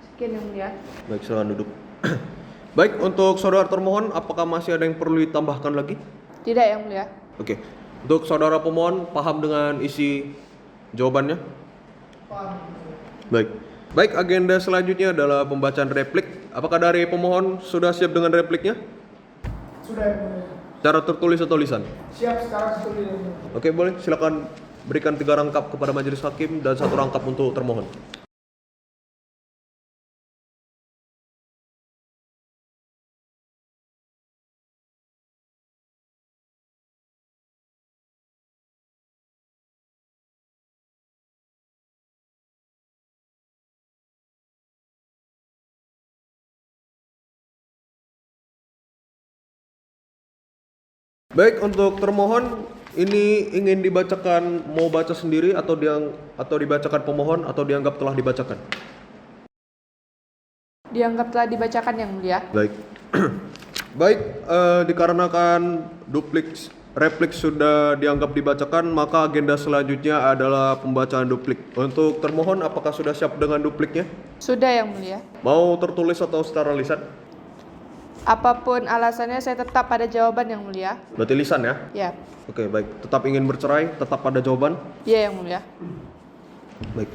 Speaker 6: Sekian yang mulia.
Speaker 3: Baik, silakan duduk. Baik, untuk saudara termohon, apakah masih ada yang perlu ditambahkan lagi?
Speaker 6: Tidak yang mulia.
Speaker 3: Oke. Untuk saudara pemohon, paham dengan isi jawabannya?
Speaker 4: Paham.
Speaker 3: Baik. Baik, agenda selanjutnya adalah pembacaan replik. Apakah dari pemohon sudah siap dengan repliknya?
Speaker 4: Sudah yang mulia.
Speaker 3: Secara tertulis atau lisan?
Speaker 4: Siap sekarang tertulis yang mulia.
Speaker 3: Oke, boleh. Silakan berikan 3 rangkap kepada majelis hakim dan 1 rangkap untuk termohon. Baik, untuk termohon ini ingin dibacakan, mau baca sendiri atau dibacakan pemohon atau dianggap telah dibacakan?
Speaker 6: Dianggap telah dibacakan yang mulia.
Speaker 3: Baik. Baik, dikarenakan replik sudah dianggap dibacakan, maka agenda selanjutnya adalah pembacaan duplik. Untuk termohon, apakah sudah siap dengan dupliknya?
Speaker 6: Sudah yang mulia.
Speaker 3: Mau tertulis atau secara lisan?
Speaker 6: Apapun alasannya saya tetap pada jawaban yang mulia.
Speaker 3: Berarti lisan ya?
Speaker 6: Ya.
Speaker 3: Oke, baik. Tetap ingin bercerai, tetap pada jawaban?
Speaker 6: Iya yang mulia.
Speaker 3: Baik.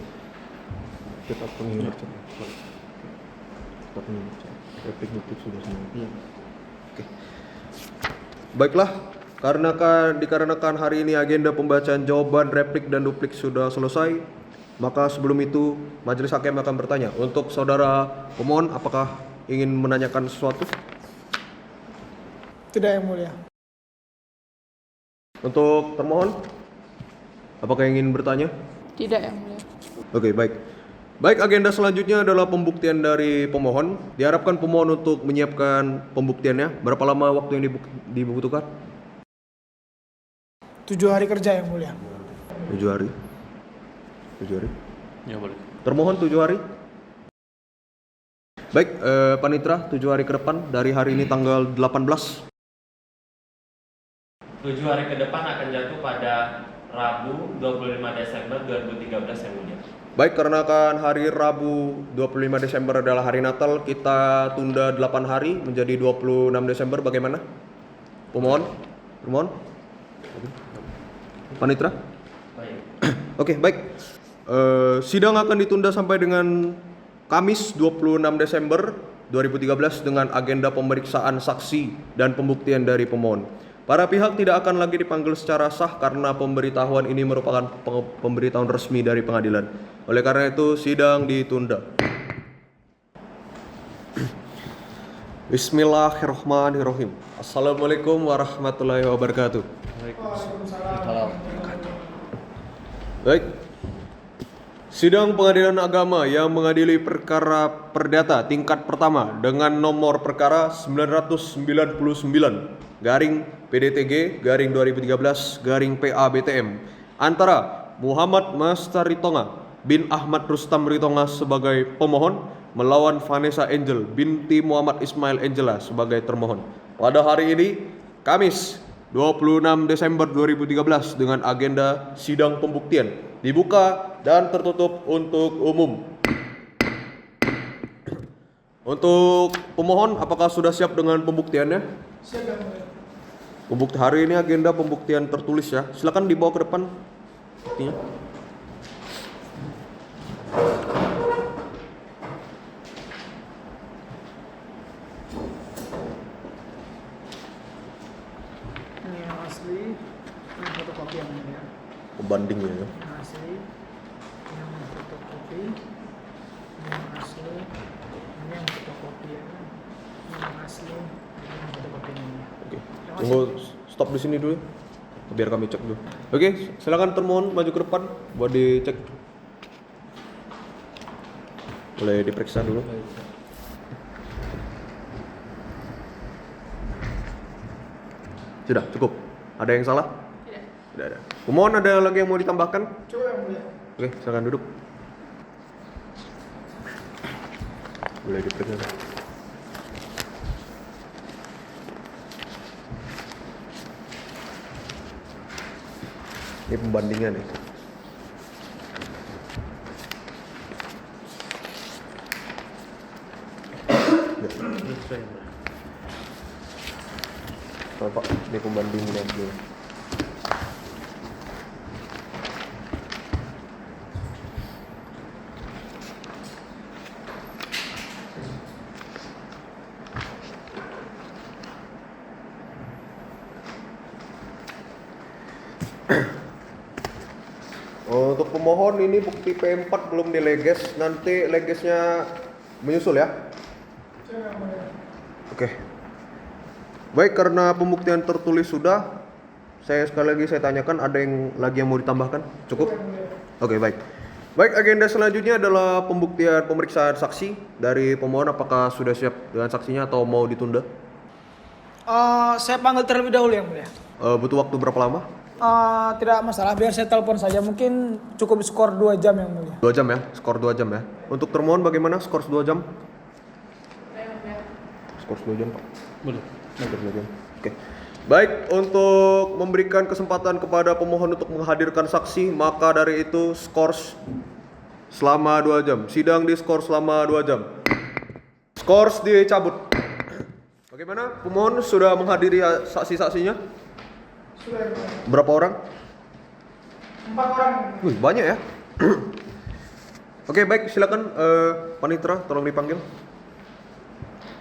Speaker 3: Tetap ingin bercerai. Tetap ingin bercerai. Replik duplik sudah semua. Oke. Baiklah, dikarenakan hari ini agenda pembacaan jawaban, replik dan duplik sudah selesai, maka sebelum itu majelis hakim akan bertanya. Untuk saudara pemohon, apakah ingin menanyakan sesuatu?
Speaker 4: Tidak yang mulia.
Speaker 3: Untuk termohon, apakah ingin bertanya?
Speaker 6: Tidak yang mulia.
Speaker 3: Oke, baik. Baik, agenda selanjutnya adalah pembuktian dari pemohon. Diharapkan pemohon untuk menyiapkan pembuktiannya. Berapa lama waktu yang dibutuhkan?
Speaker 4: 7 hari kerja yang mulia.
Speaker 3: 7 hari. 7 hari.
Speaker 2: Ya boleh.
Speaker 3: Termohon 7 hari. Baik, panitera 7 hari ke depan dari hari ini tanggal 18.
Speaker 2: 7 hari ke depan akan jatuh pada Rabu 25 Desember 2013 yang mulia.
Speaker 3: Baik, karena kan hari Rabu 25 Desember adalah hari Natal, kita tunda 8 hari menjadi 26 Desember. Bagaimana? Pemohon? Panitera?
Speaker 2: Baik.
Speaker 3: Oke, baik. Sidang akan ditunda sampai dengan Kamis 26 Desember 2013 dengan agenda pemeriksaan saksi dan pembuktian dari pemohon. Para pihak tidak akan lagi dipanggil secara sah karena pemberitahuan ini merupakan pemberitahuan resmi dari pengadilan. Oleh karena itu, sidang ditunda. Bismillahirrahmanirrahim. Assalamualaikum warahmatullahi wabarakatuh. Baik. Sidang Pengadilan Agama yang mengadili perkara perdata tingkat pertama dengan nomor perkara 999 garing PDTG garing 2013 garing PA BTM antara Muhammad Master Ritonga bin Ahmad Rustam Ritonga sebagai pemohon melawan Vanessa Angel binti Muhammad Ismail Angela sebagai termohon pada hari ini Kamis 26 Desember 2013 dengan agenda sidang pembuktian dibuka dan tertutup untuk umum. Untuk pemohon, apakah sudah siap dengan pembuktiannya?
Speaker 4: Siap yang mulia.
Speaker 3: Hari ini agenda pembuktian tertulis ya. Silakan dibawa ke depan. Buktinya.
Speaker 4: Ini yang asli, ini fotokopi yang mulia.
Speaker 3: Pembandingnya ya.
Speaker 4: Yang asli, yang fotokopi, yang asli, ini yang fotokopi ya. Yang asli, ini yang fotokopi ini.
Speaker 3: Oke. Tunggu stop di sini dulu. Biar kami cek dulu. Oke, silakan termohon maju ke depan buat dicek. Boleh diperiksa dulu. Sudah cukup. Ada yang salah? Tidak ada. Pemohon ada lagi yang mau ditambahkan?
Speaker 4: Coba yang mulia.
Speaker 3: Oke, silakan duduk. Boleh diperiksa. Ini pembandingan nih. Pak, ini pembandingnya dulu. Untuk pemohon ini bukti P4 belum dileges, nanti legesnya menyusul ya.
Speaker 4: Coba yang mulia.
Speaker 3: Oke. Baik, karena pembuktian tertulis sudah, saya sekali lagi saya tanyakan ada yang lagi yang mau ditambahkan? Cukup? Oke, baik. Baik, agenda selanjutnya adalah pembuktian pemeriksaan saksi dari pemohon. Apakah sudah siap dengan saksinya atau mau ditunda?
Speaker 4: Saya panggil terlebih dahulu yang mulia.
Speaker 3: Butuh waktu berapa lama?
Speaker 4: Tidak masalah, biar saya telepon saja. Mungkin cukup skor 2 jam yang mulia.
Speaker 3: 2 jam ya, skor 2 jam ya. Untuk termohon bagaimana skor 2 jam? Skor 2 jam Pak? Boleh. 2 jam. Oke. Baik, untuk memberikan kesempatan kepada pemohon untuk menghadirkan saksi, maka dari itu skor selama 2 jam. Sidang di skor selama 2 jam. Skor dicabut. Bagaimana? Pemohon sudah menghadiri saksi-saksinya?
Speaker 4: Sudah yang mulia.
Speaker 3: Berapa orang?
Speaker 4: 4 orang.
Speaker 3: Wih, banyak ya. Oke, baik, silakan panitera tolong dipanggil.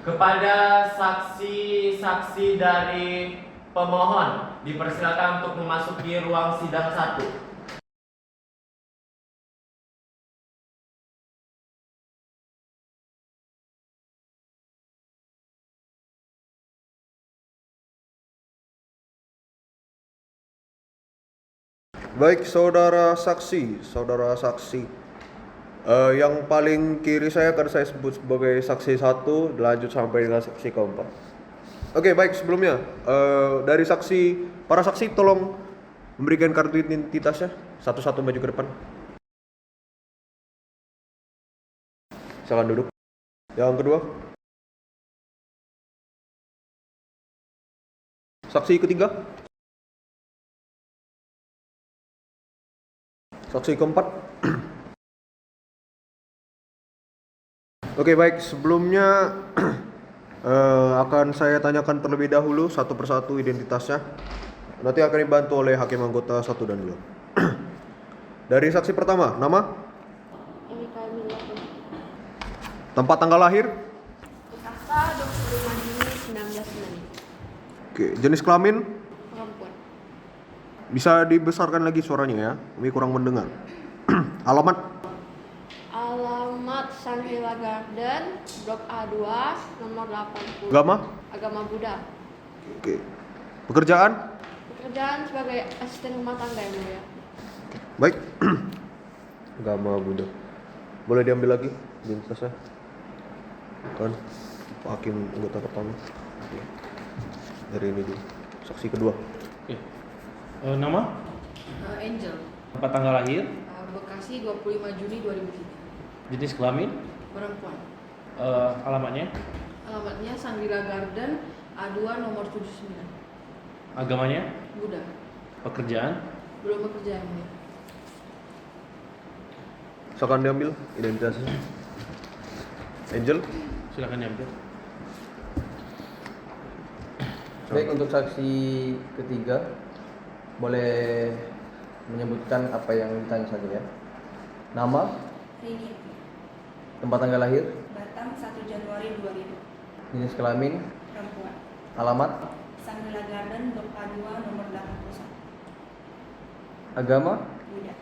Speaker 2: Kepada saksi-saksi dari pemohon dipersilakan untuk memasuki ruang sidang 1.
Speaker 3: Baik, saudara saksi. Yang paling kiri saya akan saya sebut sebagai saksi 1, lanjut sampai dengan saksi keempat. Oke, baik, sebelumnya dari para saksi tolong memberikan kartu identitasnya satu-satu maju ke depan. Silakan duduk. Yang kedua. Saksi ketiga. Saksi keempat. Oke, baik, sebelumnya akan saya tanyakan terlebih dahulu satu persatu identitasnya. Nanti akan dibantu oleh hakim anggota 1 dan 2. Dari saksi pertama, nama,
Speaker 7: Erika Emilia
Speaker 3: tempat tanggal lahir,
Speaker 7: Jakarta 25 Juni 1990.
Speaker 3: oke, jenis kelamin,
Speaker 7: Perempuan.
Speaker 3: bisa dibesarkan lagi suaranya ya, kami kurang mendengar. Alamat,
Speaker 7: Alamat Shangri-La Garden, Blok A2, nomor 80.
Speaker 3: agama,
Speaker 7: Agama Buddha.
Speaker 3: oke, pekerjaan,
Speaker 7: Pekerjaan sebagai asisten rumah tangga yang mulia.
Speaker 3: baik. Agama Buddha. Boleh diambil lagi identitasnya? Kan Pak Hakim anggota pertama. Oke. Dari ini dulu. Saksi kedua.
Speaker 8: Oke. Nama?
Speaker 9: Angel,
Speaker 8: Tempat tanggal lahir?
Speaker 9: Bekasi 25 Juni 2003.
Speaker 8: Jenis kelamin?
Speaker 9: Perempuan.
Speaker 8: Alamatnya?
Speaker 9: Alamatnya Shangri-La Garden A2 nomor 79.
Speaker 8: Agamanya?
Speaker 9: Buddha.
Speaker 8: Pekerjaan?
Speaker 9: Belum bekerja ini.
Speaker 3: Silakan diambil identitasnya. Angel.
Speaker 8: Silakan diambil.
Speaker 5: Baik, untuk saksi ketiga boleh menyebutkan apa yang ditanya saja ya. Nama,
Speaker 10: Rini,
Speaker 5: tempat tanggal lahir,
Speaker 10: Batam 1 Januari 2000.
Speaker 5: jenis kelamin,
Speaker 10: Perempuan.
Speaker 5: alamat,
Speaker 10: Shangri-La Garden Blok A2 nomor 81.
Speaker 5: agama,
Speaker 10: Buddha.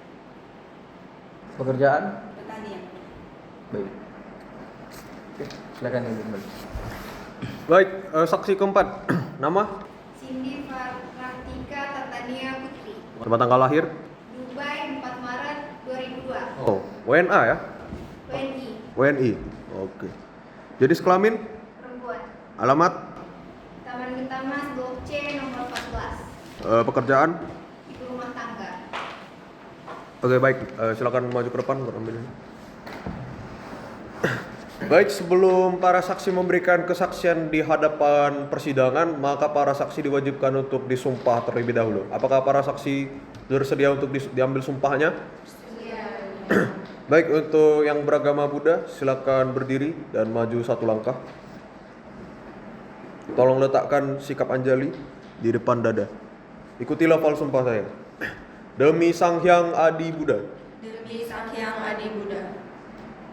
Speaker 5: pekerjaan.
Speaker 10: Petani yang mulia.
Speaker 5: Baik. Oke, silakan yang kembali.
Speaker 3: Baik, saksi keempat. Nama,
Speaker 10: Cindy Pratika Tatania Putri.
Speaker 3: tempat tanggal lahir.
Speaker 10: Dubai 4 Maret 2002.
Speaker 3: Oh, WNA ya?
Speaker 10: WNI.
Speaker 3: WNI. Oke. Jenis kelamin,
Speaker 10: Perempuan.
Speaker 3: alamat,
Speaker 10: Taman Getamas Blok C nomor 14.
Speaker 3: pekerjaan.
Speaker 10: Ibu rumah tangga.
Speaker 3: Oke, baik. Silakan maju ke depan buat ambil ini. Baik, sebelum para saksi memberikan kesaksian di hadapan persidangan, maka para saksi diwajibkan untuk disumpah terlebih dahulu. Apakah para saksi bersedia untuk diambil sumpahnya? Baik, untuk yang beragama Buddha, silakan berdiri dan maju satu langkah. Tolong letakkan sikap anjali di depan dada. Ikuti lafal sumpah saya. Demi Sang Hyang Adi Buddha,
Speaker 9: Demi Sang Hyang Adi Buddha,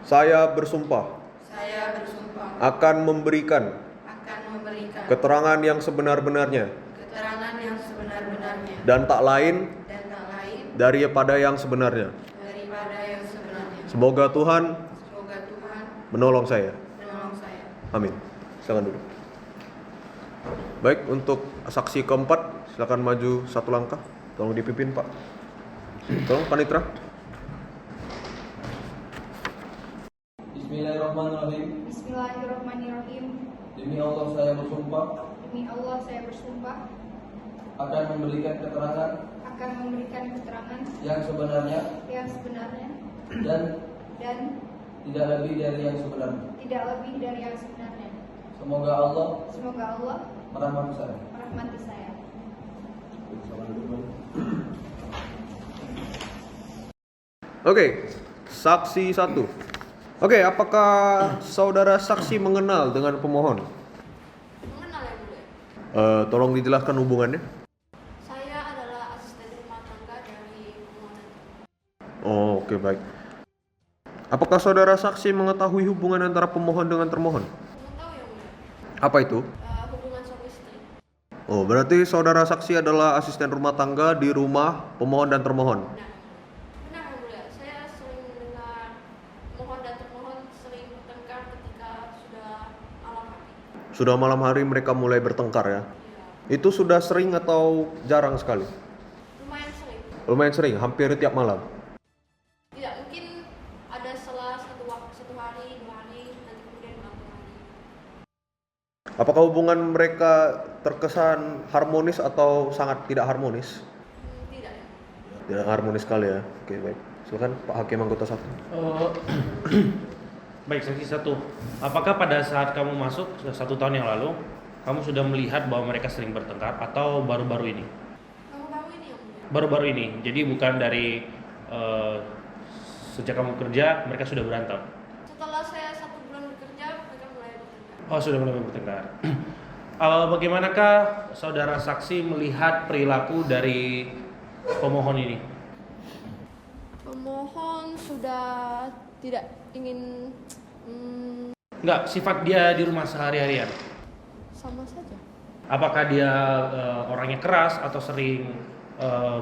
Speaker 3: saya bersumpah
Speaker 9: saya bersumpah
Speaker 3: akan memberikan
Speaker 9: akan memberikan
Speaker 3: keterangan yang sebenar-benarnya
Speaker 9: keterangan yang sebenar-benarnya
Speaker 3: dan tak lain
Speaker 9: dan tak lain
Speaker 3: daripada yang sebenarnya.
Speaker 9: daripada yang sebenarnya.
Speaker 3: Semoga Tuhan
Speaker 9: Semoga Tuhan
Speaker 3: menolong saya.
Speaker 9: menolong saya.
Speaker 3: Amin. Silakan dulu. Baik, untuk saksi keempat, silakan maju satu langkah. Tolong dipimpin, Pak. Tolong panitra.
Speaker 5: Bismillahirrahmanirrahim.
Speaker 10: Bismillahirrahmanirrahim.
Speaker 5: Demi Allah saya bersumpah
Speaker 10: Demi Allah saya bersumpah
Speaker 5: akan memberikan keterangan
Speaker 10: akan memberikan keterangan
Speaker 5: yang sebenarnya
Speaker 10: yang sebenarnya
Speaker 5: dan
Speaker 10: dan
Speaker 5: tidak lebih dari yang sebenarnya.
Speaker 10: tidak lebih dari yang sebenarnya.
Speaker 5: Semoga Allah
Speaker 10: Semoga Allah
Speaker 5: merahmati saya.
Speaker 10: merahmati saya.
Speaker 3: Oke, saksi satu. Oke, apakah saudara saksi mengenal dengan pemohon?
Speaker 7: Mengenal yang mulia.
Speaker 3: Tolong dijelaskan hubungannya.
Speaker 7: Saya adalah asisten rumah tangga dari permohonan.
Speaker 3: Oh, oke, baik. Apakah saudara saksi mengetahui hubungan antara pemohon dengan termohon?
Speaker 7: Mengetahui yang mulia.
Speaker 3: Apa itu?
Speaker 7: Hubungan suami istri.
Speaker 3: Oh, berarti saudara saksi adalah asisten rumah tangga di rumah pemohon dan termohon.
Speaker 7: Benar yang mulia. Saya sering mendengar mohon dan termohon sering bertengkar ketika sudah malam hari.
Speaker 3: Sudah malam hari mereka mulai bertengkar ya?
Speaker 7: Ya,
Speaker 3: Itu sudah sering atau jarang sekali?
Speaker 7: lumayan sering.
Speaker 3: Lumayan sering, hampir tiap malam.
Speaker 7: Tidak, mungkin ada setelah satu hari, 2 hari, nanti kemudian berapa hari.
Speaker 3: Apakah hubungan mereka terkesan harmonis atau sangat tidak harmonis?
Speaker 7: Tidak ya.
Speaker 3: Tidak harmonis sekali ya. Oke, baik. Silakan Pak Hakim anggota satu.
Speaker 8: Baik, saksi satu. Apakah pada saat kamu masuk 1 tahun yang lalu, kamu sudah melihat bahwa mereka sering bertengkar atau baru-baru ini?
Speaker 7: Baru-baru ini yang mulia.
Speaker 8: Baru-baru ini. Jadi bukan dari sejak kamu kerja mereka sudah berantem.
Speaker 7: Setelah saya 1 bulan bekerja, mereka mulai bertengkar.
Speaker 8: Oh, sudah mulai bertengkar. Bagaimanakah saudara saksi melihat perilaku dari pemohon ini?
Speaker 7: Pemohon sudah tidak ingin
Speaker 8: Enggak, sifat dia di rumah sehari-harian.
Speaker 7: sama saja.
Speaker 8: Apakah dia orangnya keras atau sering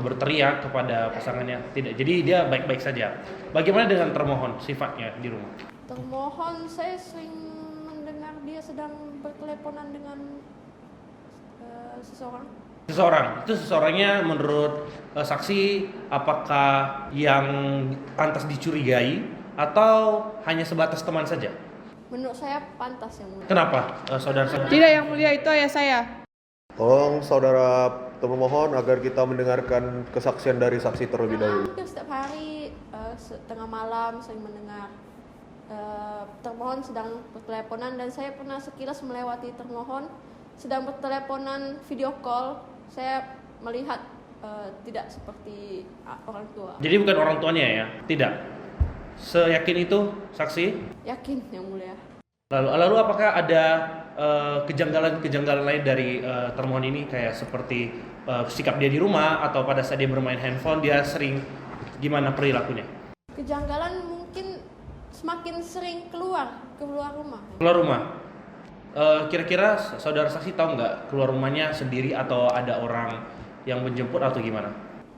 Speaker 8: berteriak kepada pasangannya? Tidak. Jadi dia baik-baik saja. Bagaimana dengan termohon sifatnya di rumah?
Speaker 7: Termohon, saya sering mendengar dia sedang berteleponan dengan seseorang.
Speaker 8: Itu seseorangnya menurut saksi apakah yang pantas dicurigai atau hanya sebatas teman saja?
Speaker 7: Menurut saya pantas yang mulia.
Speaker 8: Kenapa, saudara?
Speaker 6: Tidak, yang mulia, itu ayah saya.
Speaker 3: Tolong saudara termohon agar kita mendengarkan kesaksian dari saksi terlebih dahulu.
Speaker 7: Hampir setiap hari tengah malam saya mendengar termohon sedang berteleponan, dan saya pernah sekilas melewati termohon sedang berteleponan video call. Saya melihat tidak seperti orang tua.
Speaker 8: Jadi bukan orang tuanya ya? Tidak. Seyakin itu saksi?
Speaker 7: Yakin yang mulia.
Speaker 8: Lalu apakah ada kejanggalan lain dari termohon ini, kayak seperti sikap dia di rumah atau pada saat dia bermain handphone dia sering gimana perilakunya?
Speaker 7: Kejanggalan mungkin semakin sering keluar rumah.
Speaker 8: Keluar rumah. Kira-kira saudara saksi tahu nggak keluar rumahnya sendiri atau ada orang yang menjemput atau gimana?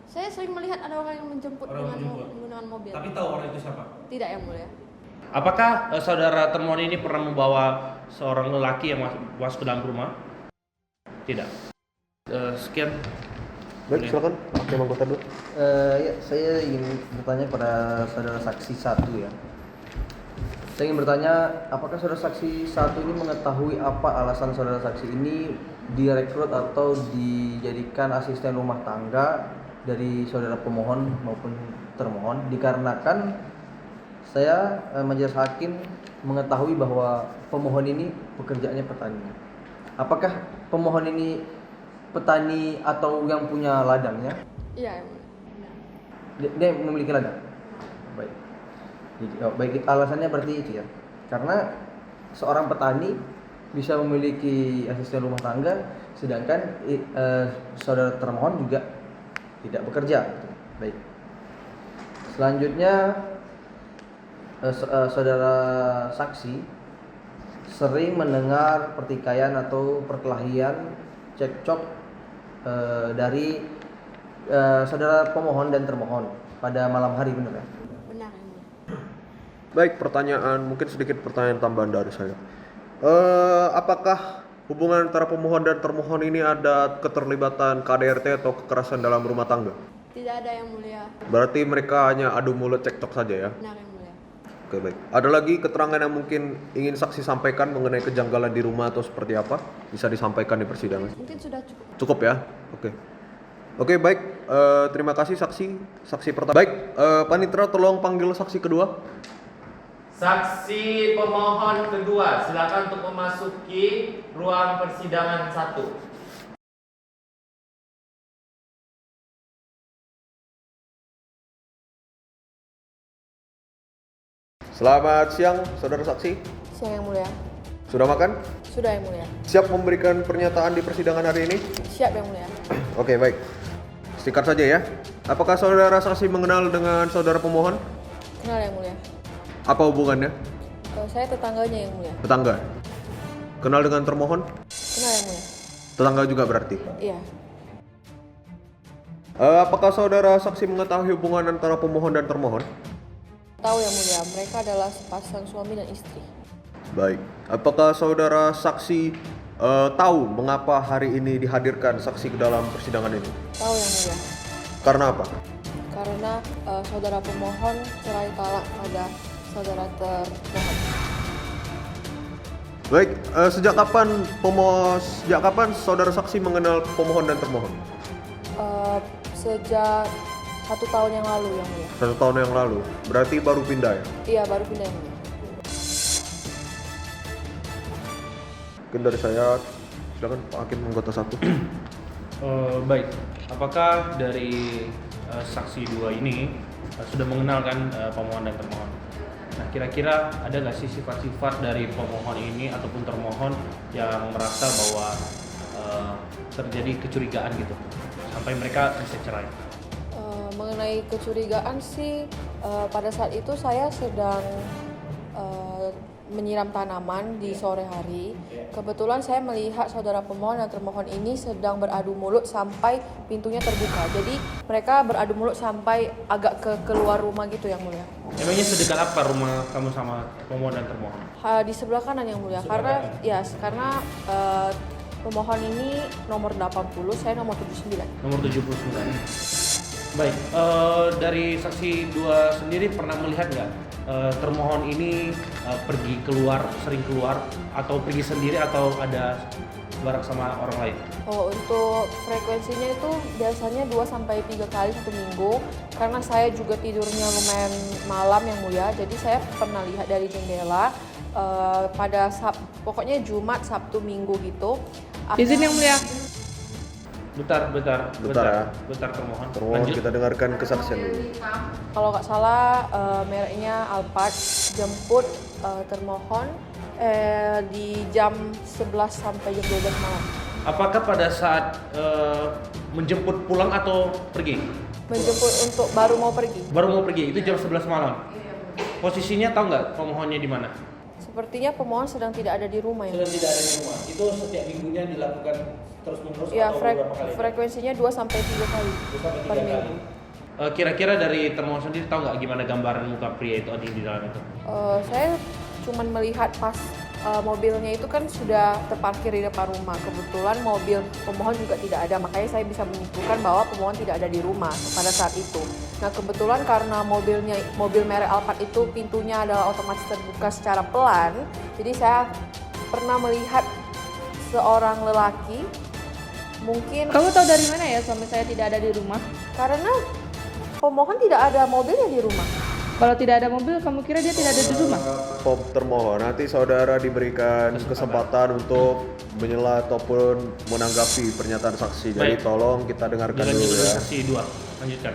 Speaker 7: Saya sering melihat ada orang yang menjemput menggunakan mobil.
Speaker 8: Tapi tahu orang itu siapa?
Speaker 7: Tidak yang mulia.
Speaker 8: Apakah saudara termohon ini pernah membawa seorang lelaki yang masuk ke dalam rumah? Tidak. Sekian.
Speaker 3: Baik, silakan hakim anggota dulu.
Speaker 5: Ya, saya ingin bertanya pada saudara saksi 1 ya. Saya ingin bertanya, apakah saudara saksi 1 ini mengetahui apa alasan saudara saksi ini direkrut atau dijadikan asisten rumah tangga dari saudara pemohon maupun termohon, dikarenakan saya majelis hakim mengetahui bahwa pemohon ini pekerjaannya petani. Apakah pemohon ini petani atau yang punya ladangnya?
Speaker 7: Iya yang mulia.
Speaker 5: Dia memiliki ladang. Baik. Baik, alasannya berarti itu ya. Karena seorang petani bisa memiliki asisten rumah tangga, sedangkan saudara termohon juga tidak bekerja. Baik. Selanjutnya saudara saksi sering mendengar pertikaian atau perkelahian, cekcok dari saudara pemohon dan termohon pada malam hari, benar ya?
Speaker 7: Benar yang mulia.
Speaker 3: Baik, mungkin sedikit pertanyaan tambahan dari saya. Apakah hubungan antara pemohon dan termohon ini ada keterlibatan KDRT atau kekerasan dalam rumah tangga?
Speaker 7: Tidak ada yang mulia.
Speaker 3: Berarti mereka hanya adu mulut cekcok saja ya?
Speaker 7: Benar yang mulia.
Speaker 3: Oke, baik. Ada lagi keterangan yang mungkin ingin saksi sampaikan mengenai kejanggalan di rumah atau seperti apa? Bisa disampaikan di persidangan?
Speaker 7: Mungkin sudah cukup.
Speaker 3: Cukup ya? Oke, baik. Terima kasih saksi pertama. Baik, Panitra tolong panggil saksi kedua.
Speaker 2: Saksi pemohon kedua, silakan untuk memasuki ruang persidangan 1.
Speaker 3: Selamat siang, saudara saksi.
Speaker 7: Siang yang mulia.
Speaker 3: Sudah makan?
Speaker 7: Sudah yang mulia.
Speaker 3: Siap memberikan pernyataan di persidangan hari ini?
Speaker 7: Siap yang mulia.
Speaker 3: Oke, baik. Singkat saja ya. Apakah saudara saksi mengenal dengan saudara pemohon?
Speaker 7: Kenal yang mulia.
Speaker 3: Apa hubungannya?
Speaker 7: Saya tetangganya yang mulia.
Speaker 3: Tetangga. Kenal dengan termohon?
Speaker 7: Kenal yang mulia.
Speaker 3: Tetangga juga berarti.
Speaker 7: Iya.
Speaker 3: Apakah saudara saksi mengetahui hubungan antara pemohon dan termohon?
Speaker 7: Tahu yang mulia, mereka adalah sepasang suami dan istri.
Speaker 3: Baik. Apakah saudara saksi tahu mengapa hari ini dihadirkan saksi ke dalam persidangan ini?
Speaker 7: Tahu yang mulia.
Speaker 3: Karena apa?
Speaker 7: Karena saudara pemohon cerai talak pada saudara termohon.
Speaker 3: Baik. Sejak kapan saudara saksi mengenal pemohon dan termohon?
Speaker 7: Sejak 1 tahun yang lalu yang mulia.
Speaker 3: 1 tahun yang lalu. Berarti baru pindah ya?
Speaker 7: Iya, baru pindah yang mulia.
Speaker 3: Mungkin dari saya, silakan Pak Hakim anggota 1.
Speaker 8: Baik. Apakah dari saksi 2 ini sudah mengenalkan pemohon dan termohon? Nah, kira-kira ada nggak sih sifat-sifat dari pemohon ini ataupun termohon yang merasa bahwa terjadi kecurigaan gitu sampai mereka bisa cerai?
Speaker 7: Mengenai kecurigaan sih, pada saat itu saya sedang menyiram tanaman di sore hari. Kebetulan saya melihat saudara pemohon dan termohon ini sedang beradu mulut sampai pintunya terbuka. Jadi mereka beradu mulut sampai agak keluar rumah gitu yang mulia.
Speaker 8: Emangnya sedekat apa rumah kamu sama pemohon dan termohon?
Speaker 7: Di sebelah kanan yang mulia. Karena pemohon ini nomor 80, saya nomor 79.
Speaker 8: Nomor 79. Baik, dari saksi 2 sendiri pernah melihat nggak termohon ini pergi keluar, sering keluar, atau pergi sendiri atau ada bareng sama orang lain?
Speaker 7: Untuk frekuensinya itu biasanya 2-3 kali satu minggu. Karena saya juga tidurnya lumayan malam yang mulia, jadi saya pernah lihat dari jendela pada pokoknya Jumat, Sabtu, Minggu gitu.
Speaker 6: Izin yang mulia.
Speaker 8: Bentar termohon. Lanjut.
Speaker 3: Kita dengarkan kesaksian dulu.
Speaker 7: Kalau nggak salah mereknya Alphard jemput termohon di jam 11 sampai jam 12 malam.
Speaker 8: Apakah pada saat menjemput pulang atau pergi?
Speaker 7: Menjemput untuk baru mau pergi.
Speaker 8: Baru mau pergi, itu jam 11 malam. Posisinya tahu nggak pemohonnya di mana?
Speaker 7: Sepertinya pemohon sedang tidak ada di rumah ya.
Speaker 8: Sedang tidak ada di rumah. Itu setiap minggunya dilakukan terus-menerus
Speaker 7: Ya,
Speaker 8: atau beberapa kali?
Speaker 7: frekuensinya 2-3 kali per minggu.
Speaker 8: Kira-kira dari termohon sendiri tahu nggak gimana gambaran muka pria itu di dalam itu?
Speaker 7: Saya cuman melihat pas mobilnya itu kan sudah terparkir di depan rumah. Kebetulan mobil pemohon juga tidak ada, makanya saya bisa menyimpulkan bahwa pemohon tidak ada di rumah pada saat itu. Nah, kebetulan karena mobil merek Alphard itu pintunya adalah otomatis terbuka secara pelan, jadi saya pernah melihat seorang lelaki. Mungkin
Speaker 6: Kamu tahu dari mana ya suami saya tidak ada di rumah?
Speaker 7: karena pemohon tidak ada mobilnya di rumah.
Speaker 6: Kalau tidak ada mobil, kamu kira dia tidak ada di rumah?
Speaker 3: Termohon, nanti saudara diberikan kesempatan untuk menyela ataupun menanggapi pernyataan saksi. Jadi
Speaker 8: Baik.
Speaker 3: tolong kita dengarkan
Speaker 8: Lanjut
Speaker 3: dulu ya.
Speaker 8: saksi 2. Lanjutkan.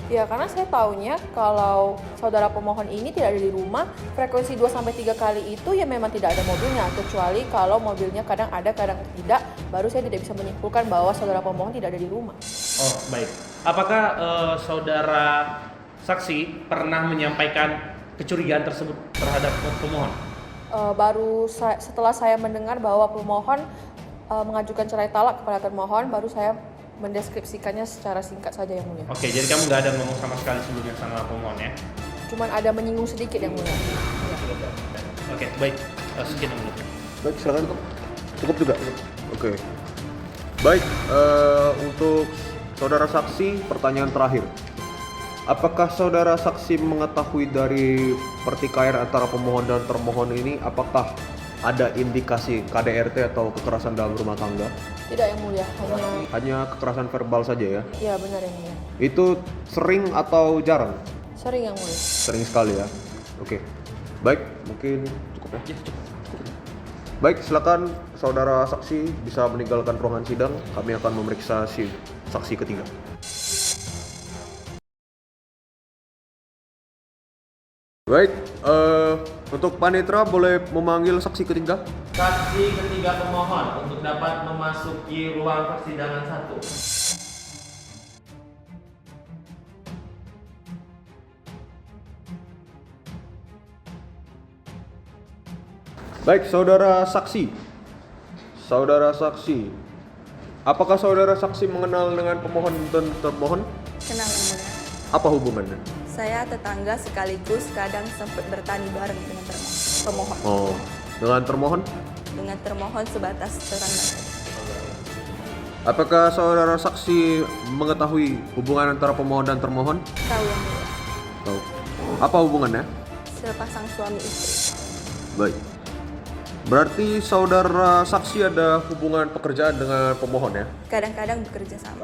Speaker 7: Ya, karena saya taunya kalau saudara pemohon ini tidak ada di rumah, frekuensi 2-3 kali itu ya memang tidak ada mobilnya. Kecuali kalau mobilnya kadang ada, kadang tidak, baru saya tidak bisa menyimpulkan bahwa saudara pemohon tidak ada di rumah.
Speaker 8: Oh, baik. Apakah saudara saksi pernah menyampaikan kecurigaan tersebut terhadap pemohon?
Speaker 7: Setelah saya mendengar bahwa pemohon mengajukan cerai talak kepada termohon, baru saya mendeskripsikannya secara singkat saja yang mulia.
Speaker 8: Oke, jadi kamu nggak ada ngomong sama sekali sebelumnya sama pemohon ya?
Speaker 7: Cuman ada menyinggung sedikit yang mulia.
Speaker 8: Oke, baik. Sekian yang mulia.
Speaker 3: Baik, silakan. Cukup juga. Oke. Baik, untuk saudara saksi, pertanyaan terakhir. Apakah saudara saksi mengetahui dari pertikaian antara pemohon dan termohon ini, apakah ada indikasi KDRT atau kekerasan dalam rumah tangga?
Speaker 7: Tidak yang mulia,
Speaker 3: Hanya kekerasan verbal saja ya?
Speaker 7: ya benar yang mulia.
Speaker 3: Itu sering atau jarang?
Speaker 7: Sering yang mulia.
Speaker 3: Sering sekali ya? Oke. Baik, mungkin cukup ya? Baik, silakan saudara saksi bisa meninggalkan ruangan sidang. Kami akan memeriksa saksi ketiga. Baik, untuk panitera boleh memanggil saksi ketiga?
Speaker 2: Saksi ketiga pemohon untuk dapat memasuki ruang persidangan 1.
Speaker 3: Baik, saudara saksi. Saudara saksi. Apakah saudara saksi mengenal dengan pemohon dan termohon?
Speaker 11: Kenal yang mulia.
Speaker 3: Apa hubungannya?
Speaker 11: Saya tetangga sekaligus kadang sempat bertani bareng dengan pemohon.
Speaker 3: Oh, dengan termohon?
Speaker 11: Dengan termohon sebatas tetangga.
Speaker 3: Apakah saudara saksi mengetahui hubungan antara pemohon dan termohon?
Speaker 11: Tahu yang mulia.
Speaker 3: Tahu. Apa hubungannya?
Speaker 11: Sepasang suami istri.
Speaker 3: Baik. Berarti saudara saksi ada hubungan pekerjaan dengan pemohon ya?
Speaker 11: Kadang-kadang bekerja sama.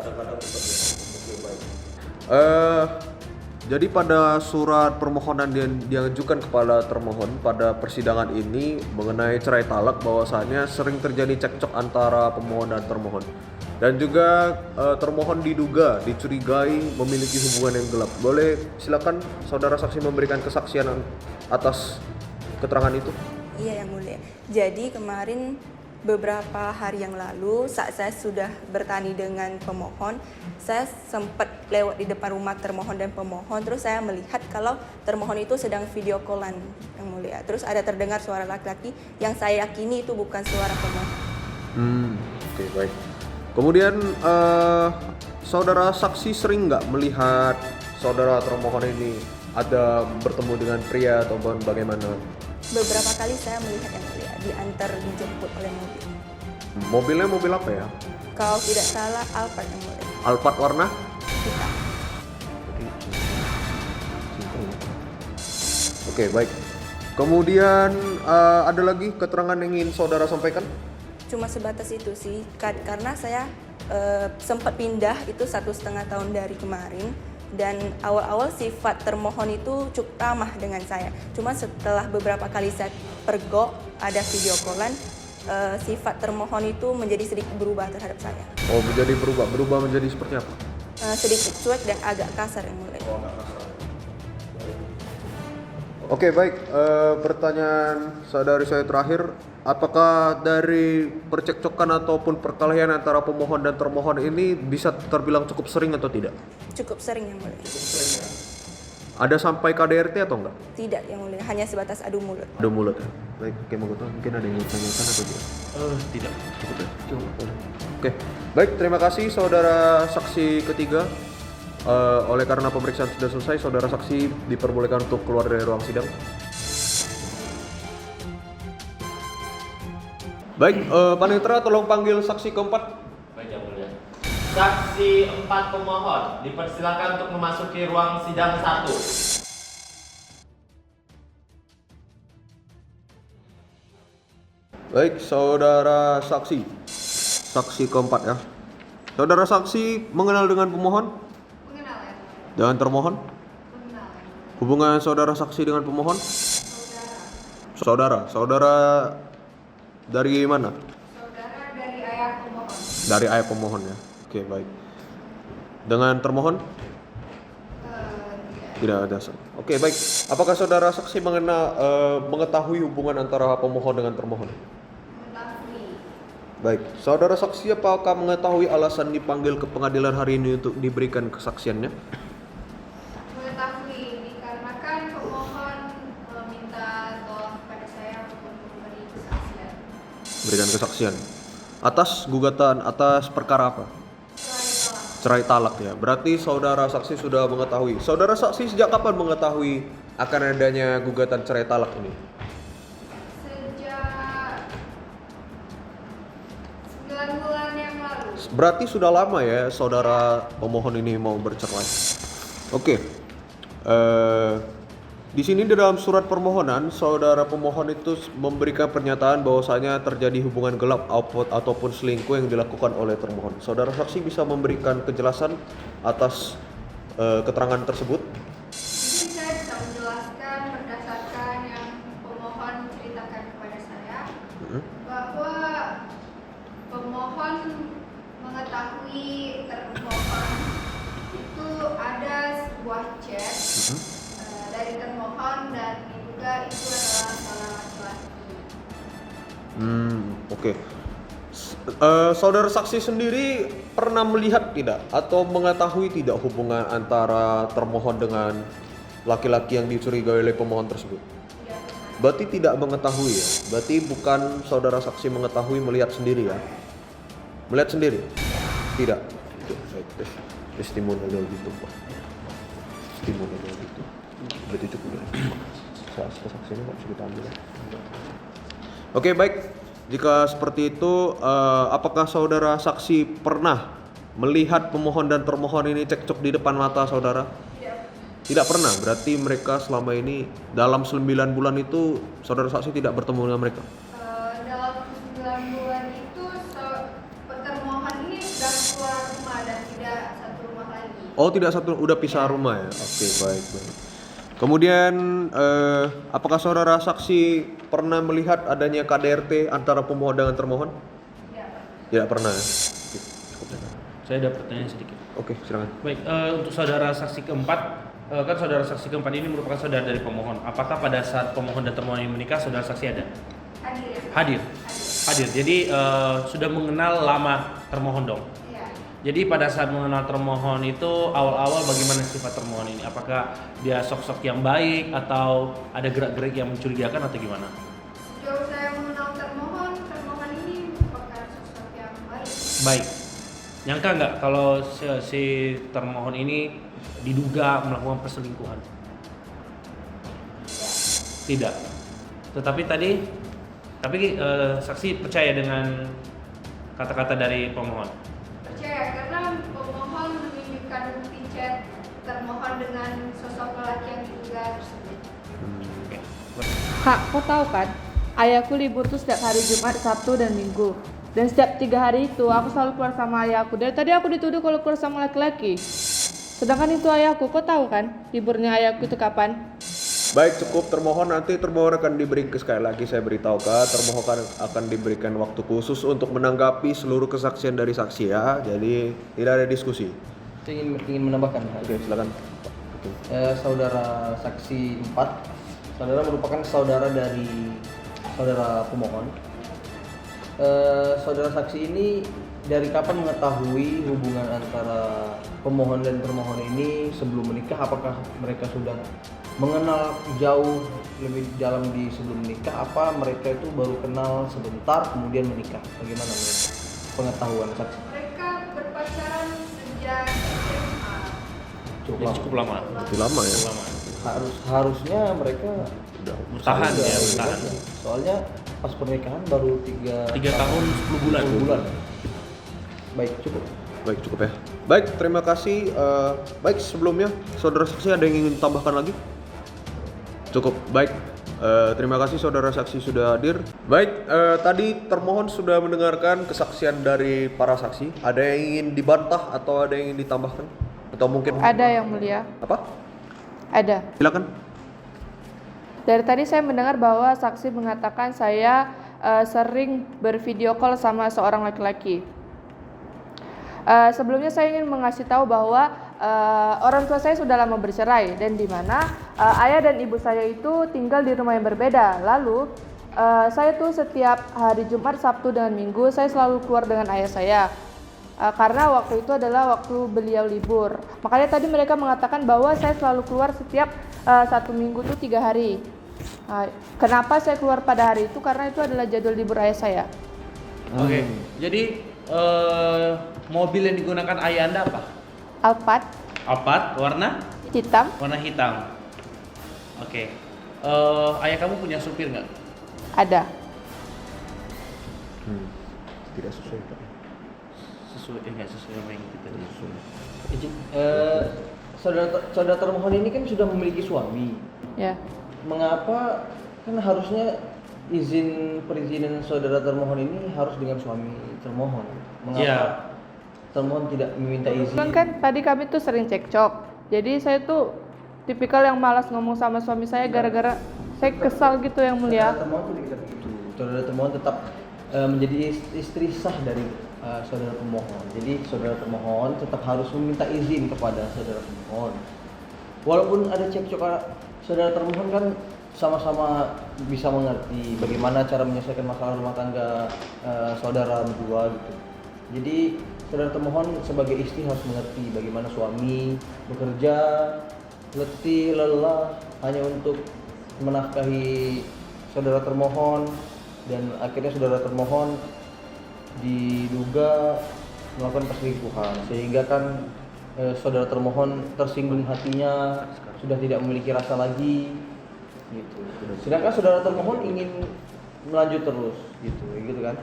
Speaker 3: Jadi pada surat permohonan yang diajukan kepada termohon pada persidangan ini mengenai cerai talak, bahwasannya sering terjadi cekcok antara pemohon dan termohon. Dan juga termohon diduga dicurigai memiliki hubungan yang gelap. Boleh silakan saudara saksi memberikan kesaksian atas keterangan itu?
Speaker 11: Iya yang mulia. Jadi kemarin beberapa hari yang lalu saat saya sudah bertani dengan pemohon, saya sempat lewat di depan rumah termohon dan pemohon, terus saya melihat kalau termohon itu sedang video callan, Yang Mulia. Terus ada terdengar suara laki-laki yang saya yakini itu bukan suara pemohon.
Speaker 3: Oke, baik. Kemudian saudara saksi sering nggak melihat saudara termohon ini ada bertemu dengan pria ataupun bagaimana?
Speaker 11: Beberapa kali saya melihat Yang Mulia diantar dijemput oleh mobil.
Speaker 3: Mobilnya mobil apa ya?
Speaker 11: Kalau tidak salah Alphard Yang Mulia.
Speaker 3: Alphard warna?
Speaker 11: Hitam.
Speaker 3: Oke, baik. Kemudian ada lagi keterangan yang ingin saudara sampaikan?
Speaker 11: Cuma sebatas itu sih, karena saya sempat pindah itu 1,5 tahun dari kemarin, dan awal-awal sifat termohon itu cukup ramah dengan saya. Cuma setelah beberapa kali saya pergok, ada video callan, sifat termohon itu menjadi sedikit berubah terhadap saya.
Speaker 3: Oh, menjadi berubah menjadi seperti apa?
Speaker 11: Sedikit cuek dan agak kasar Yang Mulia.
Speaker 3: Oke, baik. Pertanyaan saudari saya terakhir, apakah dari percekcokan ataupun perkelahian antara pemohon dan termohon ini bisa terbilang cukup sering atau tidak?
Speaker 11: Cukup sering Yang Mulia.
Speaker 3: Ada sampai KDRT atau enggak?
Speaker 11: Tidak Yang Mulia, hanya sebatas adu mulut.
Speaker 3: Adu mulut ya. Baik, oke, mungkin ada yang ingin ditanyakan atau tidak?
Speaker 8: Tidak.
Speaker 3: Cukup ya? Oke, baik, terima kasih saudara saksi ketiga. Oleh karena pemeriksaan sudah selesai, saudara saksi diperbolehkan untuk keluar dari ruang sidang. Baik, Panitera tolong panggil saksi keempat.
Speaker 2: Baik, Yang Mulia. Saksi 4 pemohon dipersilakan untuk memasuki ruang sidang 1.
Speaker 3: Baik, saudara saksi. Saksi keempat ya. Saudara saksi mengenal dengan pemohon?
Speaker 10: Mengenal ya?
Speaker 3: Dengan termohon?
Speaker 10: Mengenal.
Speaker 3: Hubungan saudara saksi dengan pemohon? Saudara dari mana?
Speaker 10: Saudara dari ayah pemohon.
Speaker 3: Dari ayah pemohon ya. Oke, baik. Dengan termohon? Tidak ada. Oke, baik. Apakah saudara saksi mengetahui hubungan antara pemohon dengan termohon?
Speaker 10: Mengetahui.
Speaker 3: Baik. Saudara saksi apakah mengetahui alasan dipanggil ke pengadilan hari ini untuk diberikan kesaksiannya?
Speaker 10: Mengetahui, dikarenakan pemohon meminta tolong kepada saya untuk memberi kesaksian.
Speaker 3: Berikan kesaksian. Atas gugatan, atas perkara apa? Cerai talak ya. Berarti saudara saksi sudah mengetahui. Saudara saksi sejak kapan mengetahui akan adanya gugatan cerai talak ini?
Speaker 10: Sejak 9 bulan yang lalu.
Speaker 3: Berarti sudah lama ya saudara pemohon ini mau bercerai. Oke. Di sini di dalam surat permohonan, saudara pemohon itu memberikan pernyataan bahwasanya terjadi hubungan gelap ataupun selingkuh yang dilakukan oleh termohon. Saudara saksi bisa memberikan kejelasan atas keterangan tersebut?
Speaker 10: Jadi saya bisa menjelaskan berdasarkan yang pemohon ceritakan kepada saya bahwa pemohon mengetahui termohon itu ada sebuah chat dari termohon dan diduga itu adalah salah laki-laki.
Speaker 3: Oke. Saudara saksi sendiri pernah melihat tidak atau mengetahui tidak hubungan antara termohon dengan laki-laki yang dicurigai oleh pemohon tersebut? Berarti tidak mengetahui ya? Berarti bukan saudara saksi mengetahui, melihat sendiri ya? Melihat sendiri? Tidak. Testimonial gitu, Pak. Testimonial gitu. Berarti cukup ya? Kesaksiannya nggak bisa kita ambil ya? Oke, baik. Jika seperti itu, apakah saudara saksi pernah melihat pemohon dan termohon ini cekcok di depan mata saudara? Tidak pernah. Berarti mereka selama ini dalam 9 bulan itu saudara saksi tidak bertemu dengan mereka?
Speaker 10: Dalam 9 bulan itu termohon ini sudah keluar rumah dan tidak satu rumah lagi.
Speaker 3: Oh, tidak satu, udah pisah rumah ya? Oke, baik. Kemudian, apakah saudara saksi pernah melihat adanya KDRT antara pemohon dengan termohon? Tidak pernah ya?
Speaker 8: Saya ada pertanyaan sedikit.
Speaker 3: Oke, silakan.
Speaker 8: Baik, untuk saudara saksi keempat, kan saudara saksi keempat ini merupakan saudara dari pemohon. Apakah pada saat pemohon dan termohon ini menikah, saudara saksi ada?
Speaker 10: Hadir.
Speaker 8: Hadir. hadir. Jadi sudah mengenal lama termohon dong.
Speaker 10: Iya.
Speaker 8: Jadi pada saat mengenal termohon itu awal-awal bagaimana sifat termohon ini? Apakah dia sok-sok yang baik atau ada gerak-gerik yang mencurigakan atau gimana?
Speaker 10: Sejauh saya mengenal termohon ini merupakan sosok yang baik.
Speaker 8: Baik. Nyangka nggak kalau si termohon ini diduga melakukan perselingkuhan? Tidak. Tetapi saksi percaya dengan kata-kata dari pemohon.
Speaker 10: Percaya karena pemohon menunjukkan bukti chat termohon dengan sosok lelaki yang diduga tersebut.
Speaker 6: Kak, kau tahu kan? Ayahku libur tuh setiap hari Jumat, Sabtu, dan Minggu. Dan setiap 3 hari itu aku selalu keluar sama ayahku. Dari tadi aku dituduh kalau keluar sama laki-laki. Sedangkan itu ayahku, kau tahu kan liburnya ayahku itu kapan?
Speaker 3: Baik, cukup termohon. Nanti termohon akan diberikan, sekali lagi saya beritahukan, termohon akan diberikan waktu khusus untuk menanggapi seluruh kesaksian dari saksi ya. Jadi tidak ada diskusi.
Speaker 5: Saya ingin menambahkan.
Speaker 3: Oke, silakan.
Speaker 5: Saudara saksi 4, saudara merupakan saudara dari saudara pemohon. Saudara saksi ini dari kapan mengetahui hubungan antara pemohon dan termohon ini sebelum menikah? Apakah mereka sudah mengenal jauh lebih dalam di sebelum menikah? Apa mereka itu baru kenal sebentar kemudian menikah? Bagaimana menurut pengetahuan saksi?
Speaker 10: Mereka berpacaran sejak SMA.
Speaker 8: Cukup lama.
Speaker 3: Itu lama ya.
Speaker 8: Cukup lama.
Speaker 5: Harusnya mereka
Speaker 8: Bertahan ya, bertahan.
Speaker 5: Soalnya pas pernikahan baru 3
Speaker 8: tahun 10 bulan.
Speaker 5: 10 bulan. Baik, cukup.
Speaker 3: Baik, cukup ya. Baik, terima kasih. Baik, sebelumnya saudara saksi ada yang ingin tambahkan lagi? Cukup. Baik. Terima kasih saudara saksi sudah hadir. Baik, tadi termohon sudah mendengarkan kesaksian dari para saksi. Ada yang ingin dibantah atau ada yang ingin ditambahkan? Atau mungkin
Speaker 6: Ada yang mulia.
Speaker 3: apa?
Speaker 6: Ada.
Speaker 3: Silakan.
Speaker 6: Dari tadi saya mendengar bahwa saksi mengatakan saya sering bervideo call sama seorang laki-laki. Sebelumnya saya ingin mengasih tahu bahwa orang tua saya sudah lama bercerai dan di mana ayah dan ibu saya itu tinggal di rumah yang berbeda. Lalu saya tuh setiap hari Jumat, Sabtu dan Minggu saya selalu keluar dengan ayah saya. Karena waktu itu adalah waktu beliau libur. Makanya tadi mereka mengatakan bahwa saya selalu keluar setiap 1 minggu tuh 3 hari. Kenapa saya keluar pada hari itu? Karena itu adalah jadwal libur ayah saya.
Speaker 8: Oke. Jadi mobil yang digunakan ayah Anda apa?
Speaker 6: Alphard
Speaker 8: warna
Speaker 6: hitam.
Speaker 8: Warna hitam. Oke. Ayah kamu punya supir nggak?
Speaker 6: Ada.
Speaker 3: Tidak sesuai, Pak.
Speaker 8: Nggak sesuai sama yang kita
Speaker 5: Saudara termohon ini kan sudah memiliki suami.
Speaker 6: Ya.
Speaker 5: Mengapa kan harusnya perizinan saudara termohon ini harus dengan suami termohon? Mengapa termohon tidak meminta izin?
Speaker 6: Kan tadi kami tuh sering cekcok. Jadi saya tuh tipikal yang malas ngomong sama suami saya gara-gara saya kesal gitu yang mulia.
Speaker 5: Saudara termohon tidak begitu. Saudara termohon tetap menjadi istri sah dari saudara pemohon. Jadi saudara termohon tetap harus meminta izin kepada saudara pemohon. Walaupun ada cekcok, saudara termohon kan sama-sama bisa mengerti bagaimana cara menyelesaikan masalah rumah tangga saudara berdua gitu. Jadi saudara termohon sebagai istri harus mengerti bagaimana suami bekerja letih lelah hanya untuk menafkahi saudara termohon dan akhirnya saudara termohon diduga melakukan perselingkuhan sehingga kan saudara termohon tersinggung hatinya, sudah tidak memiliki rasa lagi gitu. Sedangkan saudara termohon ingin melanjut terus gitu kan.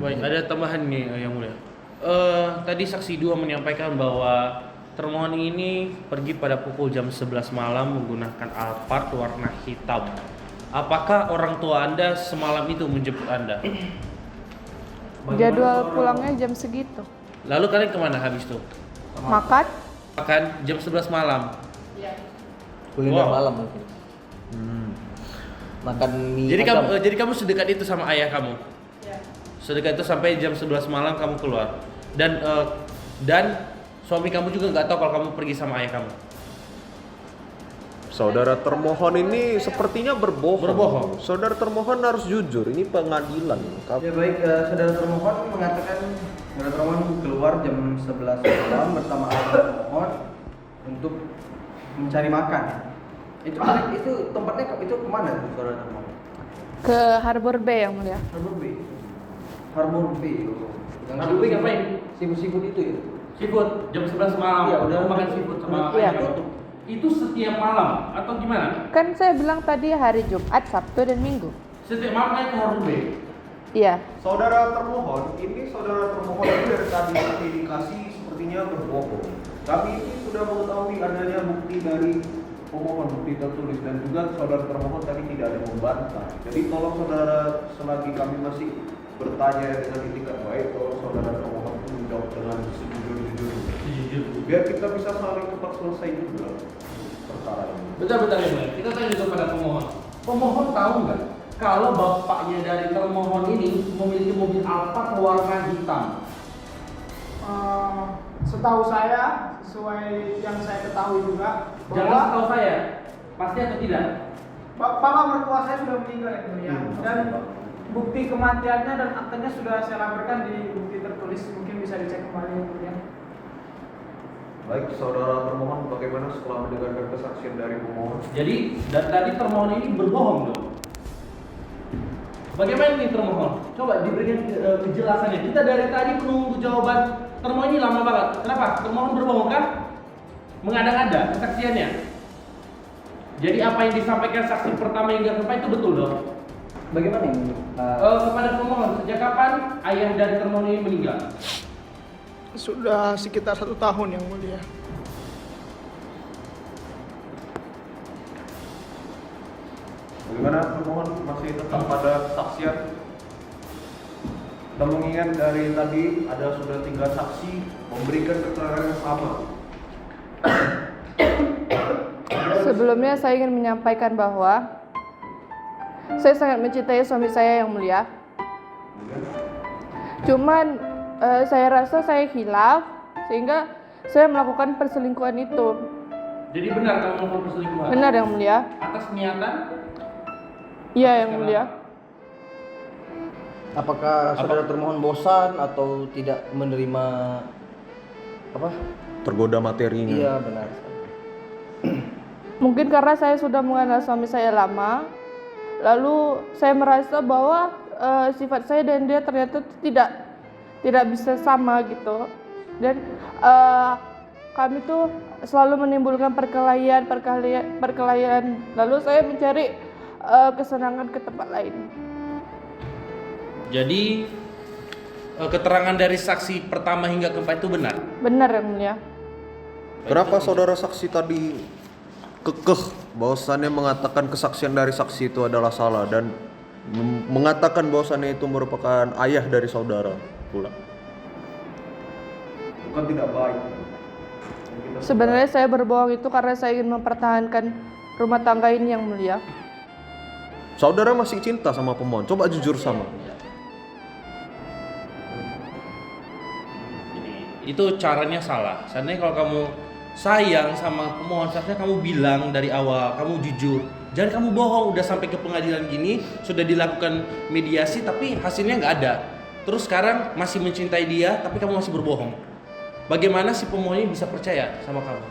Speaker 8: Baik, ada tambahan nih yang mulia. Tadi saksi 2 menyampaikan bahwa termohon ini pergi pada pukul jam 11 malam menggunakan Alphard warna hitam. Apakah orang tua Anda semalam itu menjemput Anda?
Speaker 6: Jadwal pulangnya jam segitu.
Speaker 8: Lalu kalian kemana habis itu?
Speaker 6: Makan?
Speaker 8: Makan jam 11 malam.
Speaker 5: Kuliner malam mungkin. Makan mie.
Speaker 8: Jadi kamu sedekat itu sama ayah kamu? Sedekat itu sampai jam 11 malam kamu keluar. Dan suami kamu juga nggak tahu kalau kamu pergi sama ayah kamu?
Speaker 3: Saudara termohon ini sepertinya berbohong.
Speaker 8: Berbohong.
Speaker 3: Saudara termohon harus jujur. Ini pengadilan.
Speaker 5: Ya baik, saudara termohon mengatakan saudara termohon keluar jam 11 malam bersama anak termohon untuk mencari makan. Itu tempatnya itu kemana tuh saudara termohon?
Speaker 6: Ke Harbor Bay yang mulia.
Speaker 5: Harbor Bay. Harbor Bay. Yang
Speaker 8: Harbor Bay ngapain?
Speaker 5: Seafood itu ya.
Speaker 8: Seafood jam 11 malam.
Speaker 5: Iya, udah
Speaker 8: makan seafood sama
Speaker 6: Iya.
Speaker 8: ayam. Itu setiap malam atau gimana?
Speaker 6: Kan saya bilang tadi hari Jumat, Sabtu, dan Minggu.
Speaker 8: Setiap malam naik ke Harbor Bay.
Speaker 6: Iya.
Speaker 3: Saudara termohon, ini saudara termohon ini dari tadi indikasi sepertinya berbohong. Kami ini sudah mengetahui adanya bukti dari pemohon, bukti tertulis, dan juga saudara termohon tadi tidak ada membantah. Jadi tolong saudara, selagi kami masih bertanya dengan itikat baik, tolong saudara termohon itu menjawab dengan sejujur-jujurnya. Biar kita bisa saling cepat selesai juga perkara ini.
Speaker 8: Bentar ya, Mbak. Kita tanya juga pada pemohon. Pemohon tahu nggak kalau bapaknya dari termohon ini memiliki mobil Alphard warna hitam?
Speaker 4: Setahu saya, sesuai yang saya ketahui juga,
Speaker 8: Jangan tahu saya, pasti atau tidak?
Speaker 4: Bapak mertua saya sudah meninggal yang mulia, dan bukti kematiannya dan aktenya sudah saya laporkan di bukti tertulis, mungkin bisa dicek kembali yang mulia.
Speaker 3: Baik, saudara termohon, bagaimana setelah mendengarkan kesaksian dari pemohon?
Speaker 8: Jadi dari tadi termohon ini berbohong dong. Bagaimana nih termohon? Coba diberikan penjelasannya. Kita dari tadi menunggu jawaban termohon ini lama banget. Kenapa? Termohon berbohong kan? Mengada-ngada kesaksiannya. Jadi apa yang disampaikan saksi pertama hingga keempat itu betul dong?
Speaker 5: Bagaimana ini?
Speaker 8: Kepada pemohon, sejak kapan ayah dari termohon ini meninggal?
Speaker 4: Sudah sekitar 1 tahun yang mulia.
Speaker 3: Bagaimana pemohon masih tetap pada kesaksian? Kita mengingat dari tadi ada sudah 3 saksi memberikan keterangan yang sama.
Speaker 6: Sebelumnya saya ingin menyampaikan bahwa saya sangat mencintai suami saya yang mulia. Cuman saya rasa saya hilaf sehingga saya melakukan perselingkuhan itu.
Speaker 8: Jadi benar kamu melakukan perselingkuhan?
Speaker 6: Benar yang mulia.
Speaker 8: Atas niatan?
Speaker 6: Iya yang mulia.
Speaker 5: Apakah saudara termohon bosan atau tidak menerima apa?
Speaker 3: Tergoda materinya.
Speaker 5: Iya benar.
Speaker 6: Mungkin karena saya sudah mengenal suami saya lama, lalu saya merasa bahwa sifat saya dan dia ternyata tidak bisa sama gitu, dan kami tuh selalu menimbulkan perkelahian. Lalu saya mencari kesenangan ke tempat lain.
Speaker 8: Jadi keterangan dari saksi pertama hingga keempat itu benar?
Speaker 6: Benar yang mulia.
Speaker 3: Kenapa saudara saksi tadi kekeh bahwasannya mengatakan kesaksian dari saksi itu adalah salah dan mengatakan bahwasannya itu merupakan ayah dari saudara pula? Bukan tidak baik.
Speaker 6: Sebenarnya saya berbohong itu karena saya ingin mempertahankan rumah tangga ini yang mulia.
Speaker 3: Saudara masih cinta sama pemohon, coba jujur sama.
Speaker 8: Itu caranya salah. Seandainya kalau kamu sayang sama pemohon, seharusnya kamu bilang dari awal, kamu jujur. Jangan kamu bohong, udah sampai ke pengadilan gini, sudah dilakukan mediasi tapi hasilnya nggak ada. Terus sekarang masih mencintai dia, tapi kamu masih berbohong. Bagaimana si pemohon ini bisa percaya sama kamu?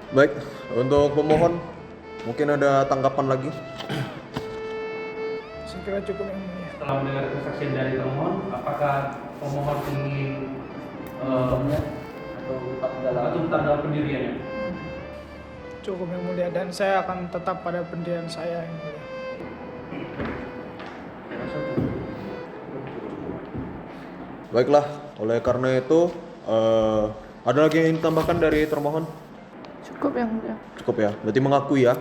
Speaker 3: Baik, untuk pemohon mungkin ada tanggapan lagi?
Speaker 4: Saya kira cukup yang mulia.
Speaker 8: Setelah mendengar kesaksian dari termohon, apakah pemohon ingin atau tetap dalam pendiriannya?
Speaker 4: Cukup yang mulia, dan saya akan tetap pada pendirian saya yang mulia.
Speaker 3: Baiklah, oleh karena itu ada lagi yang ingin ditambahkan dari termohon?
Speaker 6: Cukup yang mulia.
Speaker 3: Cukup ya, berarti mengakui ya.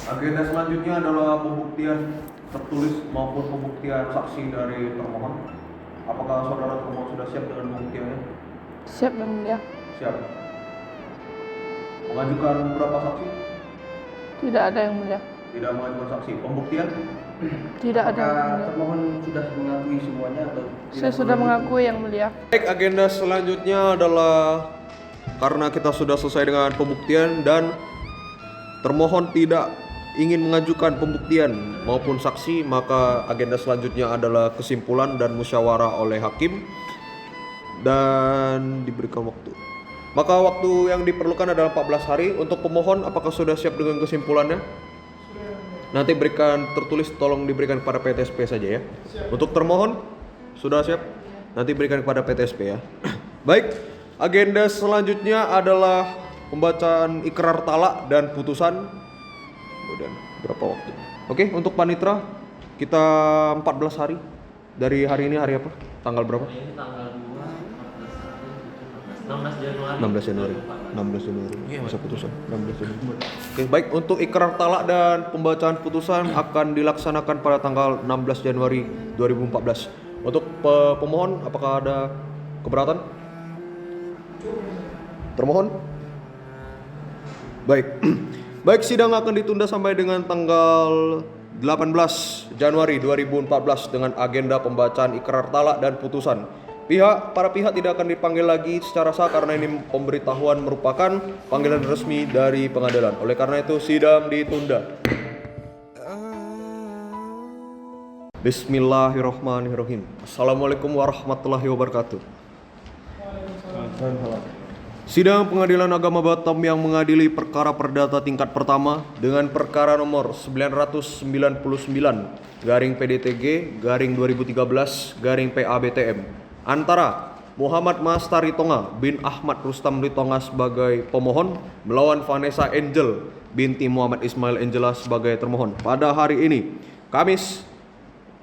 Speaker 3: Agenda selanjutnya adalah pembuktian tertulis maupun pembuktian saksi dari termohon. Apakah saudara termohon sudah siap dengan pembuktiannya?
Speaker 6: Siap yang mulia.
Speaker 3: Siap. Mengajukan berapa saksi?
Speaker 6: Tidak ada yang mulia.
Speaker 3: Tidak mengajukan saksi. Pembuktian?
Speaker 6: Tidak ada.
Speaker 5: Apakah termohon sudah mengakui semuanya atau
Speaker 6: Saya sudah mengakui yang mulia.
Speaker 3: Baik, agenda selanjutnya adalah karena kita sudah selesai dengan pembuktian dan termohon tidak ingin mengajukan pembuktian maupun saksi, maka agenda selanjutnya adalah kesimpulan dan musyawarah oleh hakim dan diberikan waktu. Maka waktu yang diperlukan adalah 14 hari. Untuk pemohon, apakah sudah siap dengan kesimpulannya? Nanti berikan tertulis, tolong diberikan kepada PTSP saja ya. Untuk termohon sudah siap? Nanti berikan kepada PTSP ya. Baik, agenda selanjutnya adalah pembacaan ikrar talak dan putusan. Kemudian berapa waktu? Oke, untuk panitra kita 14 hari. Dari hari ini hari apa? Tanggal berapa?
Speaker 2: Ini tanggal 2, 16 Januari.
Speaker 3: 16 Januari. 16 Januari. Masa putusan 16 Januari. Oke, baik, untuk ikrar talak dan pembacaan putusan akan dilaksanakan pada tanggal 16 Januari 2014. Untuk pemohon, apakah ada keberatan? Termohon? Baik. Baik, sidang akan ditunda sampai dengan tanggal 18 Januari 2014 dengan agenda pembacaan ikrar talak dan putusan. Para pihak tidak akan dipanggil lagi secara sah karena ini pemberitahuan merupakan panggilan resmi dari pengadilan. Oleh karena itu sidang ditunda. Bismillahirrahmanirrahim. Assalamualaikum warahmatullahi wabarakatuh. Sidang Pengadilan Agama Batam yang mengadili perkara perdata tingkat pertama dengan perkara nomor 999/PDTG/2013/PABTM antara Muhammad Mas Taritonga bin Ahmad Rustam Ritonga sebagai pemohon melawan Vanessa Angel binti Muhammad Ismail Angela sebagai termohon pada hari ini, Kamis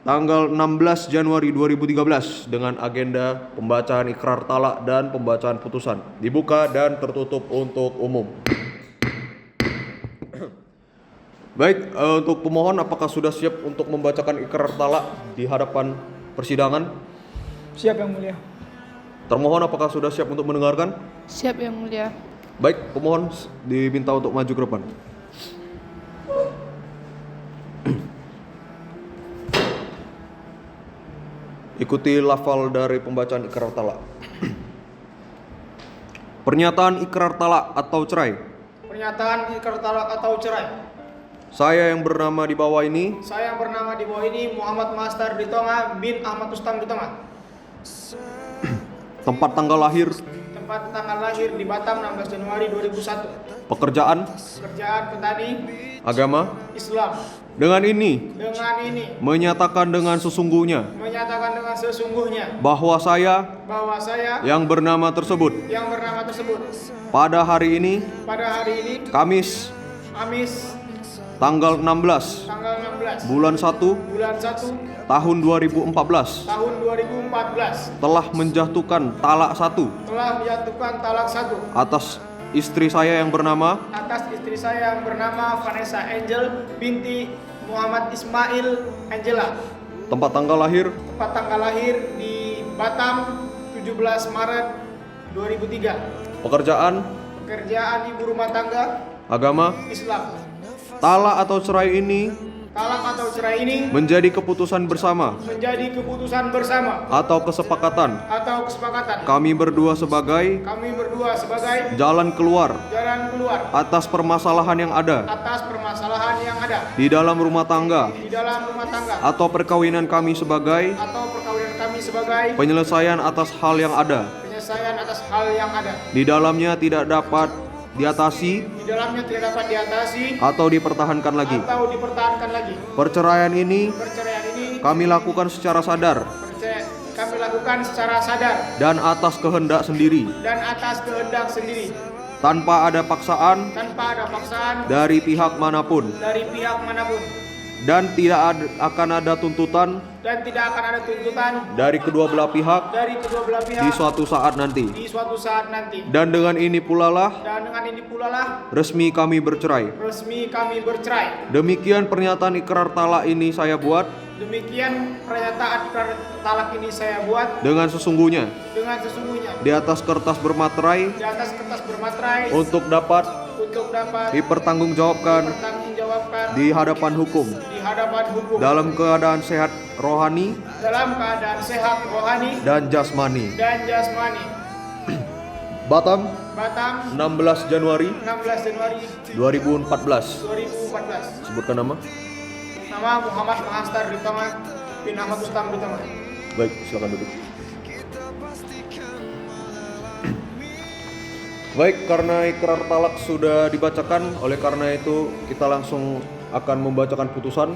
Speaker 3: tanggal 16 Januari 2013 dengan agenda pembacaan ikrar talak dan pembacaan putusan dibuka dan tertutup untuk umum. Baik, untuk pemohon apakah sudah siap untuk membacakan ikrar talak di hadapan persidangan?
Speaker 4: Siap yang mulia.
Speaker 3: Termohon apakah sudah siap untuk mendengarkan?
Speaker 6: Siap yang mulia.
Speaker 3: Baik, pemohon diminta untuk maju ke depan. Ikuti lafal dari pembacaan ikrar talak. Pernyataan ikrar talak atau cerai.
Speaker 4: Pernyataan ikrar talak atau cerai.
Speaker 3: Saya yang bernama di bawah ini.
Speaker 4: Saya yang bernama di bawah ini Muhammad Mas Taritonga bin Ahmad Rustam Ritonga.
Speaker 3: Tempat tanggal lahir.
Speaker 4: Tempat tanggal lahir di Batam 16 Januari 2001.
Speaker 3: Pekerjaan.
Speaker 4: Pekerjaan petani.
Speaker 3: Agama.
Speaker 4: Islam.
Speaker 3: Dengan ini. Menyatakan dengan sesungguhnya. Bahwa saya. Yang bernama tersebut. Pada hari ini. Kamis. Tanggal 16. Bulan 1. Tahun 2014. Telah menjatuhkan talak 1. Atas istri saya yang bernama.
Speaker 4: Vanessa Angel binti Muhammad Ismail Angela.
Speaker 3: Tempat tanggal lahir.
Speaker 4: Di Batam 17 Maret 2003.
Speaker 3: Pekerjaan
Speaker 4: ibu rumah tangga.
Speaker 3: Agama
Speaker 4: Islam.
Speaker 3: Talak atau cerai ini menjadi keputusan bersama atau kesepakatan kami berdua sebagai jalan keluar atas permasalahan yang ada di dalam rumah tangga atau perkawinan kami sebagai penyelesaian atas hal yang ada di dalamnya tidak dapat diatasi atau dipertahankan lagi. Perceraian ini kami lakukan secara sadar dan atas kehendak sendiri tanpa ada paksaan dari pihak manapun dan tidak akan ada tuntutan dari kedua belah pihak di suatu saat nanti. Dan dengan ini pula lah resmi kami bercerai. Demikian pernyataan ikrar talak ini saya buat dengan sesungguhnya di atas kertas bermaterai untuk dapat dipertanggungjawabkan di hadapan hukum
Speaker 4: hukum
Speaker 3: dalam keadaan sehat rohani dan jasmani. Batam, 16 Januari 2014. Sebutkan nama.
Speaker 4: Nama Muhammad Mahastar Ritonga bin Ahmad Rustam Ritonga.
Speaker 3: Baik, silakan duduk. Baik, karena ikrar talak sudah dibacakan, oleh karena itu kita langsung akan membacakan putusan.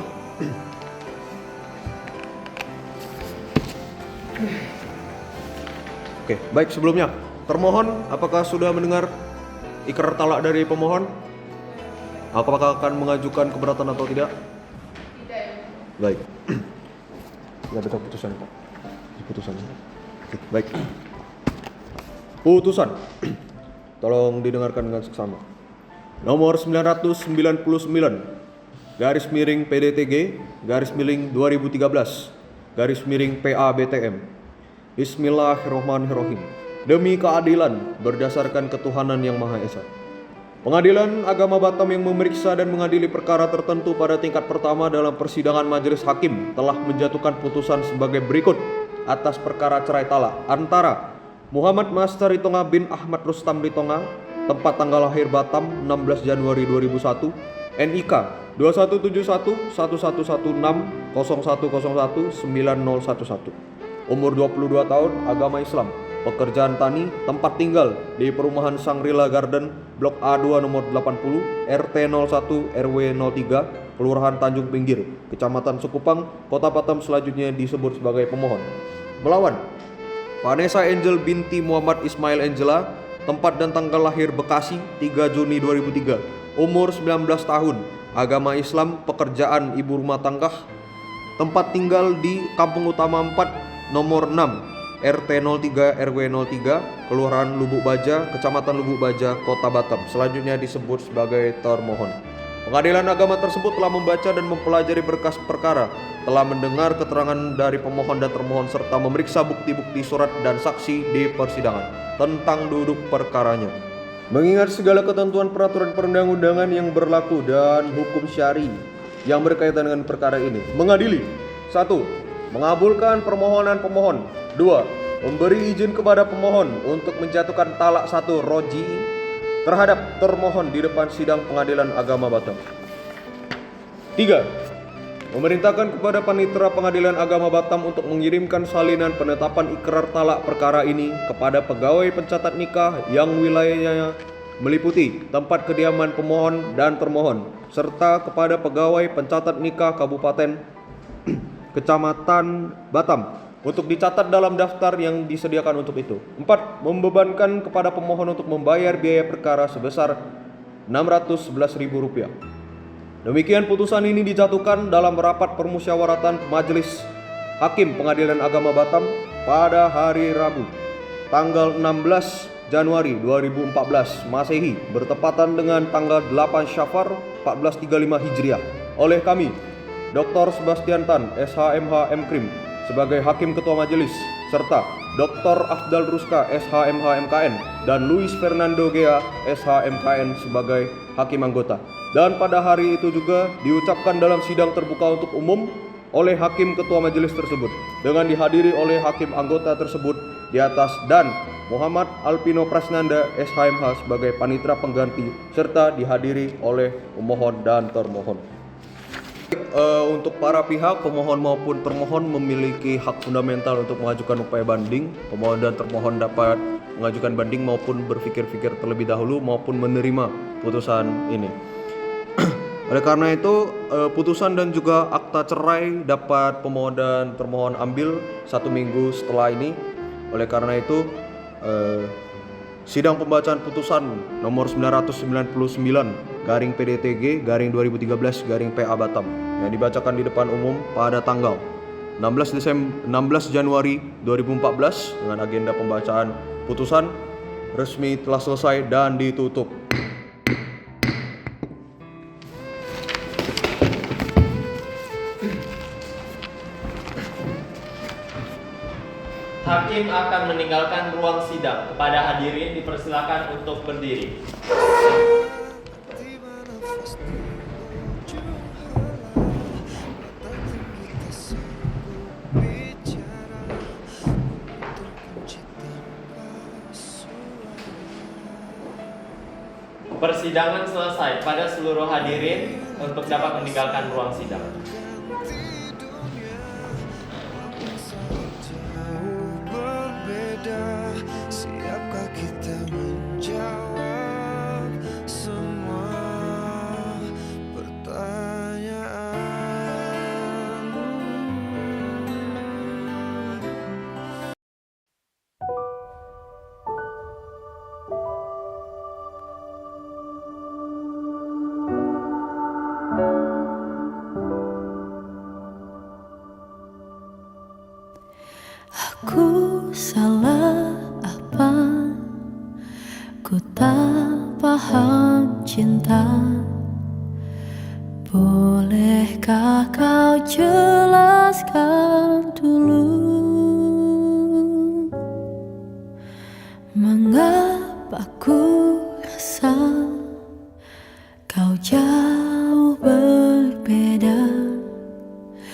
Speaker 3: Oke, baik, sebelumnya termohon apakah sudah mendengar ikrar talak dari pemohon? Apakah akan mengajukan keberatan atau tidak?
Speaker 9: Tidak.
Speaker 3: Baik. Ya, betul putusan, Pak. Putusan. Baik. Putusan. Tolong didengarkan dengan seksama. Nomor 999 garis miring PDTG garis miring 2013 garis miring PABTM. Bismillahirrahmanirrahim. Demi keadilan berdasarkan ketuhanan yang Maha Esa, Pengadilan Agama Batam yang memeriksa dan mengadili perkara tertentu pada tingkat pertama dalam persidangan majelis hakim telah menjatuhkan putusan sebagai berikut atas perkara cerai talak antara Muhammad Mahastar Ritonga bin Ahmad Rustam Ritonga, tempat tanggal lahir Batam 16 Januari 2001, NIK 21711101019011, umur 22 tahun, agama Islam, pekerjaan tani, tempat tinggal di perumahan Shangri-La Garden, Blok A2 nomor 80, RT 01 RW 03, Kelurahan Tanjung Pinggir, Kecamatan Sukupang, Kota Batam, selanjutnya disebut sebagai pemohon. Melawan Vanessa Angel binti Muhammad Ismail Angela, tempat dan tanggal lahir Bekasi 3 Juni 2003, umur 19 tahun, agama Islam, pekerjaan ibu rumah tangga, tempat tinggal di Kampung Utama 4 nomor 6 RT 03 RW 03, Kelurahan Lubuk Baja, Kecamatan Lubuk Baja, Kota Batam, selanjutnya disebut sebagai termohon. Pengadilan agama tersebut telah membaca dan mempelajari berkas perkara, telah mendengar keterangan dari pemohon dan termohon, serta memeriksa bukti-bukti surat dan saksi di persidangan tentang duduk perkaranya. Mengingat segala ketentuan peraturan perundang-undangan yang berlaku dan hukum syari yang berkaitan dengan perkara ini, mengadili 1. Mengabulkan permohonan pemohon. 2. Memberi izin kepada pemohon untuk menjatuhkan talak 1 roji terhadap termohon di depan sidang Pengadilan Agama Batam. 3. Memerintahkan kepada Panitera Pengadilan Agama Batam untuk mengirimkan salinan penetapan ikrar talak perkara ini kepada pegawai pencatat nikah yang wilayahnya meliputi tempat kediaman pemohon dan termohon, serta kepada pegawai pencatat nikah Kabupaten Kecamatan Batam untuk dicatat dalam daftar yang disediakan untuk itu. 4. Membebankan kepada pemohon untuk membayar biaya perkara sebesar Rp611.000. Demikian putusan ini dijatuhkan dalam rapat permusyawaratan Majelis Hakim Pengadilan Agama Batam pada hari Rabu, tanggal 16 Januari 2014 Masehi, bertepatan dengan tanggal 8 Syafar 1435 Hijriah, oleh kami, Dr. Sebastian Tan, SHMH MKrim, sebagai Hakim Ketua Majelis, serta Dr. Afdal Ruska, SHMH MKN, dan Luis Fernando Gea, SHMKN, sebagai Hakim Anggota. Dan pada hari itu juga diucapkan dalam sidang terbuka untuk umum oleh Hakim Ketua Majelis tersebut, dengan dihadiri oleh Hakim Anggota tersebut di atas, dan Muhammad Alpino Prasnanda, SHMH, sebagai panitera pengganti, serta dihadiri oleh pemohon dan termohon. Untuk para pihak, pemohon maupun termohon memiliki hak fundamental untuk mengajukan upaya banding. Pemohon dan termohon dapat mengajukan banding maupun berpikir-pikir terlebih dahulu maupun menerima putusan ini. Oleh karena itu, putusan dan juga akta cerai dapat pemohon dan termohon ambil 1 minggu setelah ini. Oleh karena itu, sidang pembacaan putusan nomor 999 garing PDTG garing 2013 garing PA Batam yang dibacakan di depan umum pada tanggal 16 Januari 2014 dengan agenda pembacaan putusan resmi telah selesai dan ditutup.
Speaker 2: Hakim akan meninggalkan ruang sidang. Kepada hadirin dipersilakan untuk berdiri. Persidangan selesai. Pada seluruh hadirin untuk dapat meninggalkan ruang sidang.
Speaker 12: Siapkah kita menjawab semua pertanyaan?
Speaker 1: Aku salah apa? Ku tak paham cinta. Bolehkah kau